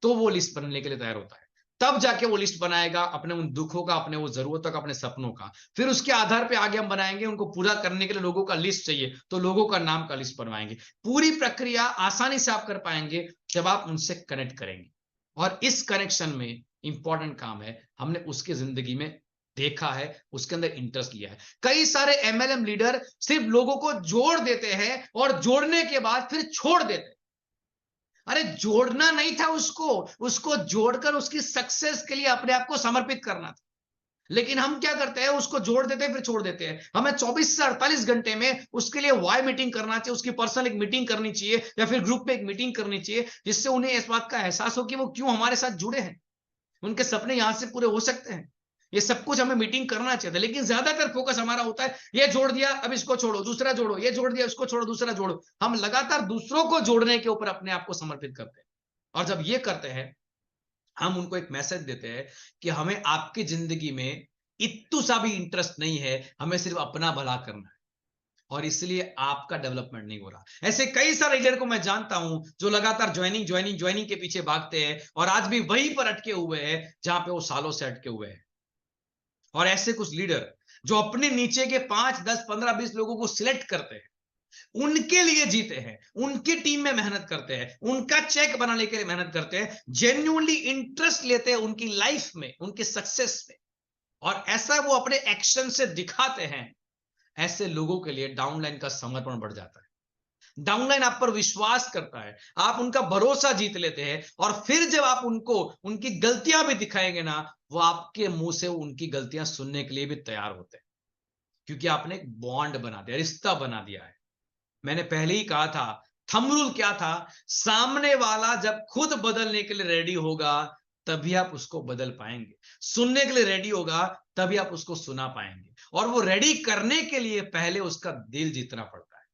तो वो लिस्ट बनने के लिए तैयार होता है। तब जाके वो लिस्ट बनाएगा अपने उन दुखों का, अपने वो जरूरतों का, अपने सपनों का। फिर उसके आधार पे आगे हम बनाएंगे, उनको पूरा करने के लिए लोगों का लिस्ट चाहिए तो लोगों का नाम का लिस्ट बनवाएंगे। पूरी प्रक्रिया आसानी से आप कर पाएंगे जब आप उनसे कनेक्ट करेंगे, और इस कनेक्शन में इंपॉर्टेंट काम है, हमने उसके जिंदगी में देखा है, उसके अंदर इंटरेस्ट लिया है। कई सारे एमएलएम लीडर सिर्फ लोगों को जोड़ देते हैं और जोड़ने के बाद फिर छोड़ देते हैं। अरे जोड़ना नहीं था उसको, उसको जोड़कर उसकी सक्सेस के लिए अपने आप को समर्पित करना था। लेकिन हम क्या करते हैं, उसको जोड़ देते हैं फिर छोड़ देते हैं। हमें 24 से 48 घंटे में उसके लिए वाई मीटिंग करना चाहिए, उसकी पर्सनल एक मीटिंग करनी चाहिए या फिर ग्रुप में एक मीटिंग करनी चाहिए, जिससे उन्हें इस बात का एहसास हो कि वो क्यों हमारे साथ जुड़े हैं, उनके सपने यहां से पूरे हो सकते हैं। ये सब कुछ हमें मीटिंग करना चाहिए, लेकिन ज्यादातर फोकस हमारा होता है ये जोड़ दिया अब इसको छोड़ो, दूसरा जोड़ो, ये जोड़ दिया इसको छोड़ो, दूसरा जोड़ो। हम लगातार दूसरों को जोड़ने के ऊपर अपने आप को समर्पित करते हैं, और जब ये करते हैं, हम उनको एक मैसेज देते हैं कि हमें आपकी जिंदगी में इत्तू सा भी इंटरेस्ट नहीं है, हमें सिर्फ अपना भला करना है। और इसलिए आपका डेवलपमेंट नहीं हो रहा। ऐसे कई सारे लीडर को मैं जानता हूं जो लगातार ज्वाइनिंग के पीछे भागते हैं और आज भी वहीं पर अटके हुए हैं जहां पे वो सालों से अटके हुए हैं। और ऐसे कुछ लीडर जो अपने नीचे के 5, 10, 15, 20 लोगों को सिलेक्ट करते हैं, उनके लिए जीते हैं, उनकी टीम में मेहनत करते हैं, उनका चेक बनाने के लिए मेहनत करते हैं, जेन्युइनली इंटरेस्ट लेते हैं उनकी लाइफ में, उनके सक्सेस में, और ऐसा वो अपने एक्शन से दिखाते हैं। ऐसे लोगों के लिए डाउनलाइन का समर्पण बढ़ जाता है। डाउनलाइन आप पर विश्वास करता है, आप उनका भरोसा जीत लेते हैं, और फिर जब आप उनको उनकी गलतियां भी दिखाएंगे ना, वो आपके मुंह से उनकी गलतियां सुनने के लिए भी तैयार होते हैं, क्योंकि आपने एक बॉन्ड बना दिया, रिश्ता बना दिया है। मैंने पहले ही कहा था, थंब रूल क्या था? सामने वाला जब खुद बदलने के लिए रेडी होगा तभी आप उसको बदल पाएंगे, सुनने के लिए रेडी होगा तभी आप उसको सुना पाएंगे, और वो रेडी करने के लिए पहले उसका दिल जीतना पड़ता है।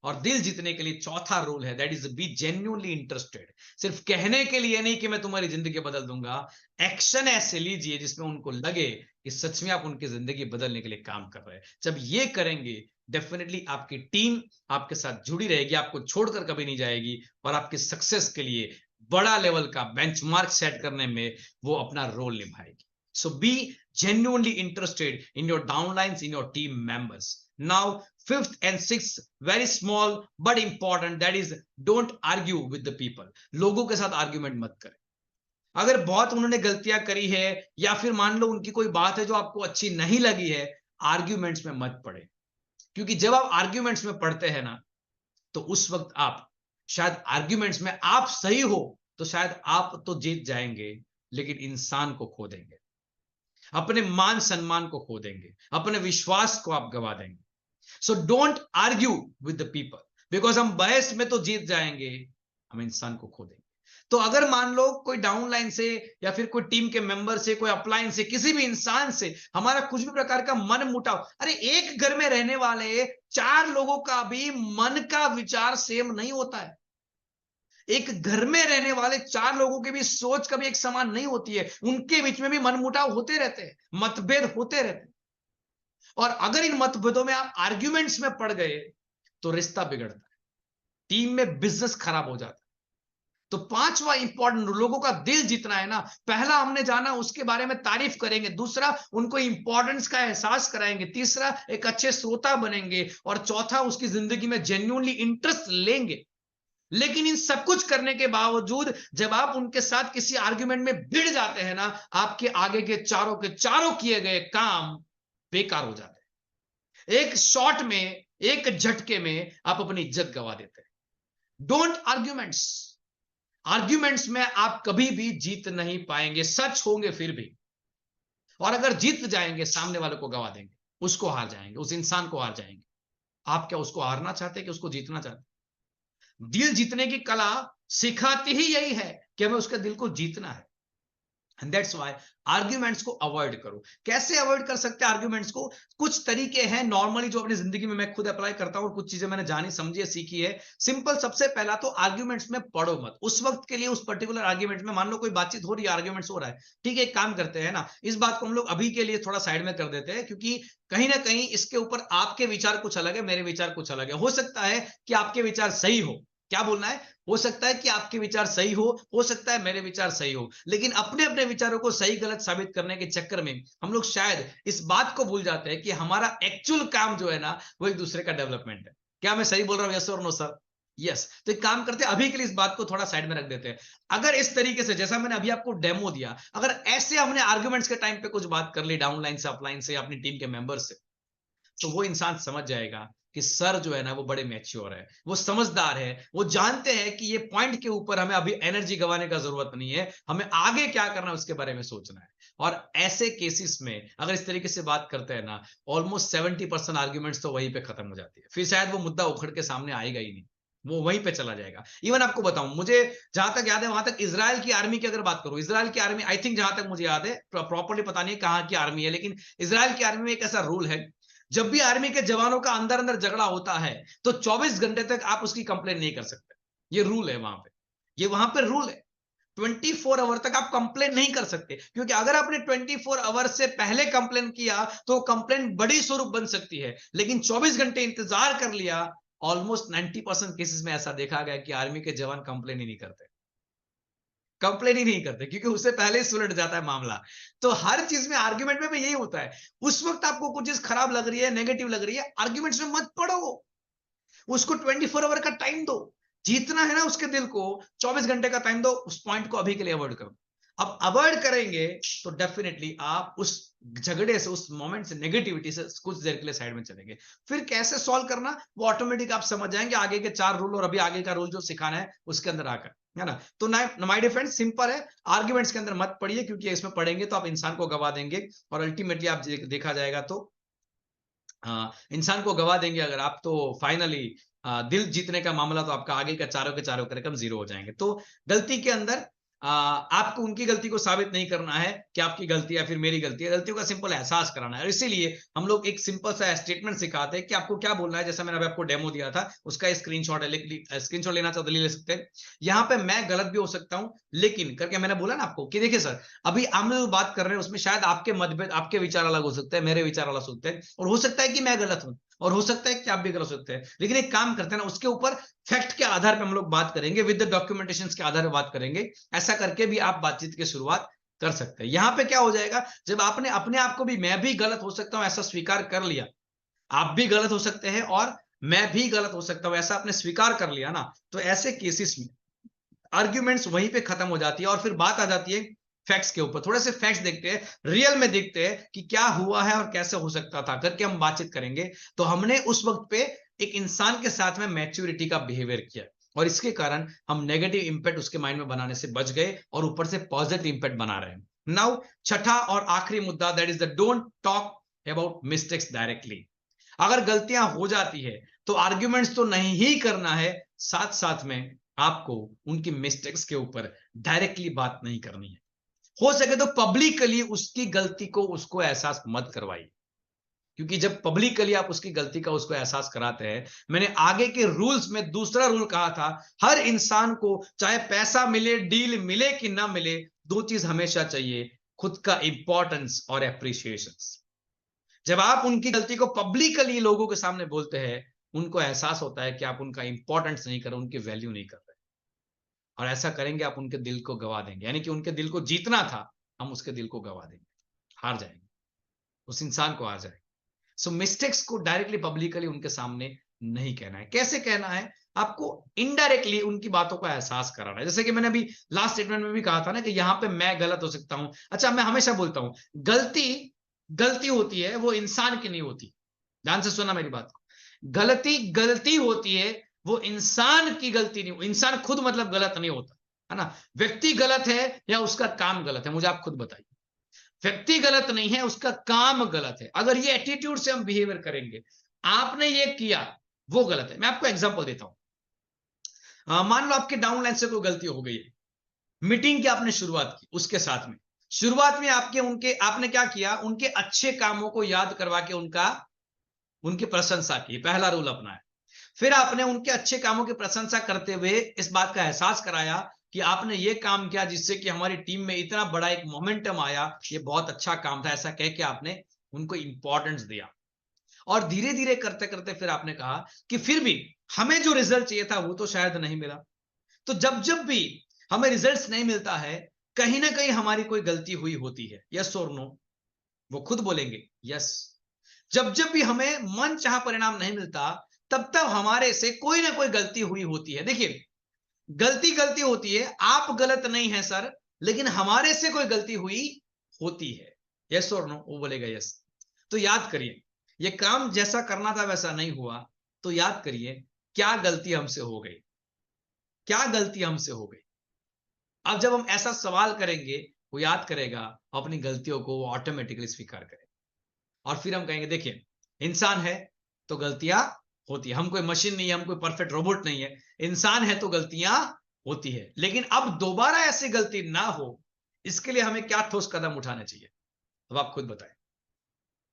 और दिल जीतने के लिए चौथा रूल है, that is be genuinely interested. सिर्फ कहने के लिए नहीं कि मैं तुम्हारी जिंदगी बदल दूंगा, एक्शन ऐसे लीजिए जिसमें उनको लगे कि सच में आप उनकी जिंदगी बदलने के लिए काम कर रहे हैं। जब ये करेंगे, डेफिनेटली आपकी टीम आपके साथ जुड़ी रहेगी, आपको छोड़कर कभी नहीं जाएगी, और आपके सक्सेस के लिए बड़ा लेवल का बेंचमार्क सेट करने में वो अपना रोल निभाएगी। सो B genuinely interested in your downlines, in your team members. Now, fifth and sixth, very small but important, that is, don't argue with the people. लोगों के साथ आर्ग्यूमेंट मत करें। अगर बहुत उन्होंने गलतियां करी है, या फिर मान लो उनकी कोई बात है जो आपको अच्छी नहीं लगी है, आर्ग्यूमेंट्स में मत पड़े। क्योंकि जब आप आर्ग्यूमेंट्स में पढ़ते हैं ना, तो उस वक्त आप शायद आर्ग्यूमेंट्स में आप सही हो तो शायद आप तो जीत जाएंगे, लेकिन इंसान को खो देंगे, अपने मान सम्मान को खो देंगे, अपने विश्वास को आप गवा देंगे। So don't argue with the people, because हम बहस में तो जीत जाएंगे, हम इंसान को खो देंगे। तो अगर मान लो कोई डाउनलाइन से, या फिर कोई टीम के मेंबर से, कोई अपलाइन से, किसी भी इंसान से हमारा कुछ भी प्रकार का मन मुटाव, अरे एक घर में रहने वाले 4 लोगों का भी मन का विचार सेम नहीं होता है। एक घर में रहने वाले 4 लोगों की भी सोच कभी एक समान नहीं होती है, उनके बीच में भी मनमुटाव होते रहते हैं, मतभेद होते रहते हैं। और अगर इन मतभेदों में आप आर्ग्यूमेंट्स में पड़ गए तो रिश्ता बिगड़ता है, टीम में बिजनेस खराब हो जाता है। तो 5वां इंपॉर्टेंट, लोगों का दिल जीतना है ना, पहला हमने जाना, उसके बारे में तारीफ करेंगे, दूसरा उनको इंपॉर्टेंस का एहसास कराएंगे, तीसरा एक अच्छे श्रोता बनेंगे, और चौथा उसकी जिंदगी में जेन्युइनली इंटरेस्ट लेंगे। लेकिन इन सब कुछ करने के बावजूद जब आप उनके साथ किसी आर्ग्यूमेंट में भिड़ जाते हैं ना, आपके आगे के चारों किए गए काम बेकार हो जाते हैं। एक शॉट में, एक झटके में आप अपनी इज्जत गवा देते हैं। डोंट आर्ग्यूमेंट्स, आर्ग्यूमेंट्स में आप कभी भी जीत नहीं पाएंगे, सच होंगे फिर भी, और अगर जीत जाएंगे सामने वाले को गवा देंगे, उसको हार जाएंगे, उस इंसान को हार जाएंगे। आप क्या उसको हारना चाहते हैं कि उसको जीतना चाहते हैं? दिल जीतने की कला सिखाती ही यही है कि हमें उसके दिल को जीतना है। एंड दैट्स व्हाई आर्ग्यूमेंट्स को अवॉइड करो। कैसे अवॉइड कर सकते हैं आर्ग्यूमेंट्स को? कुछ तरीके हैं नॉर्मली जो अपनी जिंदगी में मैं खुद अप्लाई करता हूं, और कुछ चीजें मैंने जानी समझी है, सीखी है। सिंपल, सबसे पहला तो आर्ग्यूमेंट्स में पढ़ो मत उस वक्त के लिए, उस पर्टिकुलर आर्ग्यूमेंट में। मान लो कोई बातचीत हो रही है, आर्ग्यूमेंट्स हो रहा है, ठीक है, एक काम करते हैं ना, इस बात को हम लोग अभी के लिए थोड़ा साइड में कर देते हैं, क्योंकि कहीं ना कहीं इसके ऊपर आपके विचार कुछ अलग है, मेरे विचार कुछ अलग है। हो सकता है कि आपके विचार सही हो, क्या बोलना है, हो सकता है कि आपके विचार सही हो सकता है मेरे विचार सही हो, लेकिन अपने अपने विचारों को सही गलत साबित करने के चक्कर में हम लोग शायद इस बात को भूल जाते हैं कि हमारा एक्चुअल काम जो है ना, वो एक दूसरे का डेवलपमेंट है। क्या मैं सही बोल रहा हूं? यस और नो सर? यस। तो एक काम करते हैं, अभी के लिए इस बात को थोड़ा साइड में रख देते हैं। अगर इस तरीके से, जैसा मैंने अभी आपको डेमो दिया, अगर ऐसे हमने आर्ग्यूमेंट्स के टाइम पे कुछ बात कर ली डाउनलाइन से, अपलाइन से, अपनी टीम के मेंबर से, तो वो इंसान समझ जाएगा कि सर जो है ना वो बड़े मैच्योर है, वो समझदार है, वो जानते हैं कि ये पॉइंट के ऊपर हमें अभी एनर्जी गंवाने का जरूरत नहीं है, हमें आगे क्या करना है उसके बारे में सोचना है। और ऐसे केसेस में अगर इस तरीके से बात करते हैं ना, ऑलमोस्ट 70% आर्ग्यूमेंट्स तो वहीं पे खत्म हो जाती है, फिर शायद वो मुद्दा उखड़ के सामने आएगा ही नहीं, वो वहीं पे चला जाएगा। इवन आपको बताऊं, मुझे जहां तक याद है, वहां तक इजराइल की आर्मी की अगर बात करूं, इजराइल की आर्मी, आई थिंक जहां तक मुझे याद है, प्रॉपर्ली पता नहीं कहां की आर्मी है, लेकिन इजराइल की आर्मी में एक ऐसा रूल है, जब भी आर्मी के जवानों का अंदर अंदर झगड़ा होता है तो 24 घंटे तक आप उसकी कंप्लेन नहीं कर सकते। ये रूल है वहां पे, ये वहां पे रूल है। 24 आवर तक आप कंप्लेन नहीं कर सकते, क्योंकि अगर आपने 24 आवर से पहले कंप्लेन किया तो कंप्लेन बड़ी स्वरूप बन सकती है, लेकिन 24 घंटे इंतजार कर लिया। ऑलमोस्ट 90% केसेस में ऐसा देखा गया कि आर्मी के जवान कंप्लेन ही नहीं करते, कंप्लेन ही नहीं करते, क्योंकि उससे पहले ही सुलट जाता है मामला। तो हर चीज में, आर्ग्यूमेंट में भी यही होता है। उस वक्त आपको कुछ चीज खराब लग रही है, नेगेटिव लग रही है, आर्ग्यूमेंट्स में मत पड़ो, उसको 24 आवर का टाइम दो। जीतना है ना उसके दिल को, 24 घंटे का टाइम दो, उस पॉइंट को अभी के लिए अवॉइड करो। अब अवॉइड करेंगे तो डेफिनेटली आप उस झगड़े से, उस मोमेंट से, नेगेटिविटी से कुछ देर के लिए साइड में चलेंगे। फिर कैसे सॉल्व करना वो ऑटोमेटिक आप समझ जाएंगे, आगे के 4 रूल और अभी आगे का रूल जो सिखाना है उसके अंदर आकर, है ना। तो माय डियर फ्रेंड्स, सिंपल है, आर्ग्यूमेंट्स के अंदर मत पड़िए, क्योंकि इसमें पढ़ेंगे तो आप इंसान को गवा देंगे, और अल्टीमेटली आप देखा जाएगा तो इंसान को गवा देंगे अगर आप, तो फाइनली दिल जीतने का मामला तो आपका आगे का चारों के चारों कार्यक्रम जीरो हो जाएंगे। तो गलती के अंदर आपको उनकी गलती को साबित नहीं करना है कि आपकी गलती है फिर मेरी गलती है, गलतियों का सिंपल एहसास कराना है। और इसीलिए हम लोग एक सिंपल सा स्टेटमेंट सिखाते हैं कि आपको क्या बोलना है। जैसा मैंने अभी आपको डेमो दिया था, उसका स्क्रीनशॉट है, स्क्रीनशॉट लेना चाहते ले सकते हैं। यहाँ पे मैं गलत भी हो सकता हूं, लेकिन करके मैंने बोला ना आपको कि देखिए सर, अभी हम लोग बात कर रहे हैं उसमें शायद आपके मतभेद, आपके विचार अलग हो सकते हैं, मेरे विचार अलग हो सकते हैं, और हो सकता है कि मैं गलत हूं, और हो सकता है कि आप भी गलत हो सकते हैं। लेकिन एक काम करते हैं ना, उसके ऊपर फैक्ट के आधार पर हम लोग बात करेंगे, विद द डॉक्यूमेंटेशन के आधार पर बात करेंगे। ऐसा करके भी आप बातचीत की शुरुआत कर सकते हैं। यहां पे क्या हो जाएगा, जब आपने अपने आप को भी मैं भी गलत हो सकता हूं ऐसा स्वीकार कर लिया, आप भी गलत हो सकते हैं और मैं भी गलत हो सकता हूं ऐसा आपने स्वीकार कर लिया ना, तो ऐसे केसेस में आर्ग्यूमेंट्स वहीं पे खत्म हो जाती है, और फिर बात आ जाती है फैक्ट्स के ऊपर। थोड़े से फैक्ट्स देखते हैं, रियल में देखते हैं कि क्या हुआ है और कैसे हो सकता था, करके हम बातचीत करेंगे। तो हमने उस वक्त पे एक इंसान के साथ में मैच्योरिटी का बिहेवियर किया, और इसके कारण हम नेगेटिव इंपैक्ट उसके माइंड में बनाने से बच गए और ऊपर से पॉजिटिव इंपैक्ट बना रहे हैं। नाउ छठा और आखिरी मुद्दा, that is the don't talk about mistakes directly. अगर गलतियां हो जाती है तो आर्ग्यूमेंट्स तो नहीं ही करना है, साथ साथ में आपको उनकी मिस्टेक्स के ऊपर डायरेक्टली बात नहीं करनी है। हो सके तो पब्लिकली उसकी गलती को उसको एहसास मत करवाइए, क्योंकि जब पब्लिकली आप उसकी गलती का उसको एहसास कराते हैं, मैंने आगे के रूल्स में दूसरा रूल कहा था, हर इंसान को चाहे पैसा मिले, डील मिले कि ना मिले, दो चीज हमेशा चाहिए, खुद का इंपॉर्टेंस और एप्रिसिएशन। जब आप उनकी गलती को पब्लिकली लोगों के सामने बोलते हैं, उनको एहसास होता है कि आप उनका इंपॉर्टेंस नहीं कर रहे, उनकी वैल्यू नहीं कर रहे, और ऐसा करेंगे आप उनके दिल को गवा देंगे। यानी कि उनके दिल को जीतना था, हम उसके दिल को गवा देंगे, हार जाएंगे, उस इंसान को हार जाएंगे। सो मिस्टेक्स को डायरेक्टली पब्लिकली उनके सामने नहीं कहना है। कैसे कहना है, आपको इनडायरेक्टली उनकी बातों का एहसास कराना है। जैसे कि मैंने अभी लास्ट स्टेटमेंट में भी कहा था ना कि यहां पे मैं गलत हो सकता हूं। अच्छा, मैं हमेशा बोलता हूं, गलती गलती होती है, वो इंसान की नहीं होती। ध्यान से सुना मेरी बात को, गलती गलती होती है, वो इंसान की गलती नहीं। इंसान खुद मतलब गलत नहीं होता, है ना। व्यक्ति गलत है या उसका काम गलत है, मुझे आप खुद बताइए। व्यक्ति गलत नहीं है, उसका काम गलत है। अगर ये एटीट्यूड से हम बिहेवियर करेंगे, आपने ये किया वो गलत है। मैं आपको एग्जांपल देता हूं, मान लो आपके डाउनलाइन से कोई गलती हो गई है, मीटिंग की आपने शुरुआत की उसके साथ में, शुरुआत में आपने क्या किया, उनके अच्छे कामों को याद करवा के उनकी प्रशंसा की, पहला रूल अपनाया। फिर आपने उनके अच्छे कामों की प्रशंसा करते हुए इस बात का एहसास कराया कि आपने ये काम किया जिससे कि हमारी टीम में इतना बड़ा एक मोमेंटम आया, ये बहुत अच्छा काम था, ऐसा कह के आपने उनको इंपॉर्टेंस दिया। और धीरे धीरे करते करते फिर आपने कहा कि फिर भी हमें जो रिजल्ट चाहिए था वो तो शायद नहीं मिला। तो जब जब भी हमें रिजल्ट नहीं मिलता है, कहीं ना कहीं हमारी कोई गलती हुई होती है, यस और नो, वो खुद बोलेंगे यस। जब जब भी हमें मन चाह परिणाम नहीं मिलता, तब तब हमारे से कोई ना कोई गलती हुई होती है। देखिए, गलती गलती होती है, आप गलत नहीं है सर, लेकिन हमारे से कोई गलती हुई होती है, यस और नो, वो बोलेगा यस। तो याद करिए, ये काम जैसा करना था वैसा नहीं हुआ, तो याद करिए क्या गलती हमसे हो गई, क्या गलती हमसे हो गई। अब जब हम ऐसा सवाल करेंगे, वो याद करेगा, अपनी गलतियों को वो ऑटोमेटिकली स्वीकार करेगा। और फिर हम कहेंगे देखिए, इंसान है तो गलतियां होती है, हम कोई मशीन नहीं है, हम कोई परफेक्ट रोबोट नहीं है, इंसान है तो गलतियां होती है, लेकिन अब दोबारा ऐसी गलती ना हो, इसके लिए हमें क्या ठोस कदम उठाने चाहिए, अब आप खुद बताएं।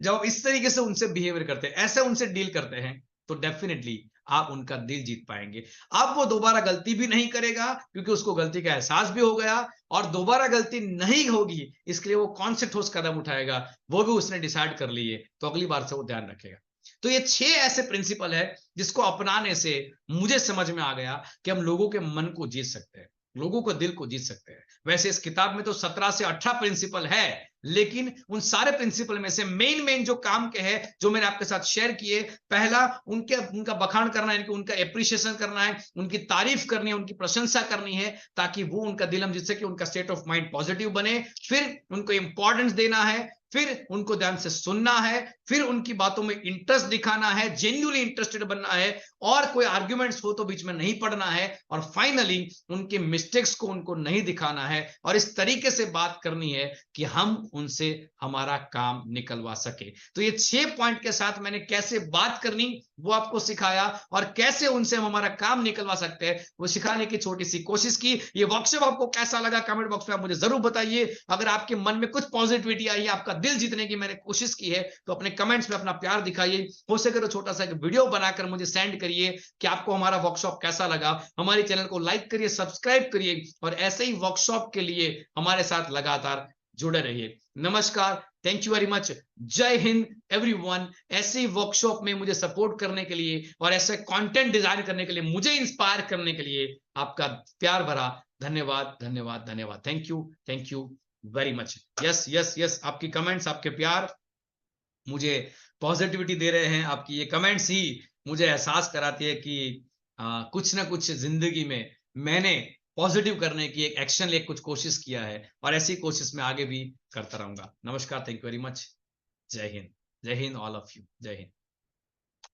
जब आप इस तरीके से उनसे बिहेवियर करते हैं, ऐसे उनसे डील करते हैं, तो डेफिनेटली आप उनका दिल जीत पाएंगे। अब वो दोबारा गलती भी नहीं करेगा क्योंकि उसको गलती का एहसास भी हो गया, और दोबारा गलती नहीं होगी इसके लिए वो कौन से ठोस कदम उठाएगा वो भी उसने डिसाइड कर लिए, तो अगली बार से वो ध्यान रखेगा। तो ये 6 ऐसे प्रिंसिपल है जिसको अपनाने से मुझे समझ में आ गया कि हम लोगों के मन को जीत सकते हैं, लोगों को दिल को जीत सकते हैं। वैसे इस किताब में तो 17 से 18 प्रिंसिपल है, लेकिन उन सारे प्रिंसिपल में से मेन जो काम के हैं जो मैंने आपके साथ शेयर किए, पहला उनका बखान करना है, उनका एप्रिशिएशन करना है, उनकी तारीफ करनी है, उनकी प्रशंसा करनी है, ताकि वो उनका दिल हम जीत सके, उनका स्टेट ऑफ माइंड पॉजिटिव बने। फिर उनको इंपॉर्टेंस देना है, फिर उनको ध्यान से सुनना है, फिर उनकी बातों में इंटरेस्ट दिखाना है, जेन्युइनली इंटरेस्टेड बनना है, और कोई आर्ग्यूमेंट्स हो तो बीच में नहीं पड़ना है, और फाइनली उनके मिस्टेक्स को उनको नहीं दिखाना है, और इस तरीके से बात करनी है कि हम उनसे हमारा काम निकलवा सके। तो ये 6 पॉइंट के साथ मैंने कैसे बात करनी वो आपको सिखाया, और कैसे उनसे हम हमारा काम निकलवा सकते हैं वो सिखाने की छोटी सी कोशिश की। ये वर्कशॉप आपको कैसा लगा कमेंट बॉक्स में आप मुझे जरूर बताइए। अगर आपके मन में कुछ पॉजिटिविटी आई है, आपका दिल जीतने की मैंने कोशिश की है, तो अपने कमेंट्स में अपना प्यार दिखाइए। हो सके तो छोटा सा एक वीडियो बनाकर मुझे सेंड करिए कि आपको हमारा वर्कशॉप कैसा लगा। हमारे चैनल को लाइक करिए, सब्सक्राइब करिए, और ऐसे ही वर्कशॉप के लिए हमारे साथ लगातार जुड़े रहिए। नमस्कार, थैंक यू वेरी मच, जय हिंद एवरीवन। ऐसे ही वर्कशॉप में मुझे सपोर्ट करने के लिए और ऐसे कंटेंट डिजाइन करने के लिए, मुझे इंस्पायर करने के लिए आपका प्यार भरा धन्यवाद, धन्यवाद, धन्यवाद। Thank you very much. Yes yes yes, आपकी कमेंट्स, आपके प्यार मुझे पॉजिटिविटी दे रहे हैं। आपकी ये कमेंट्स ही मुझे एहसास कराती है कि कुछ ना कुछ जिंदगी में मैंने पॉजिटिव करने की एक एक्शन ले कुछ कोशिश किया है, और ऐसी कोशिश मैं आगे भी करता रहूंगा। नमस्कार, थैंक यू वेरी मच, जय हिंद, जय हिंद ऑल ऑफ यू, जय हिंद।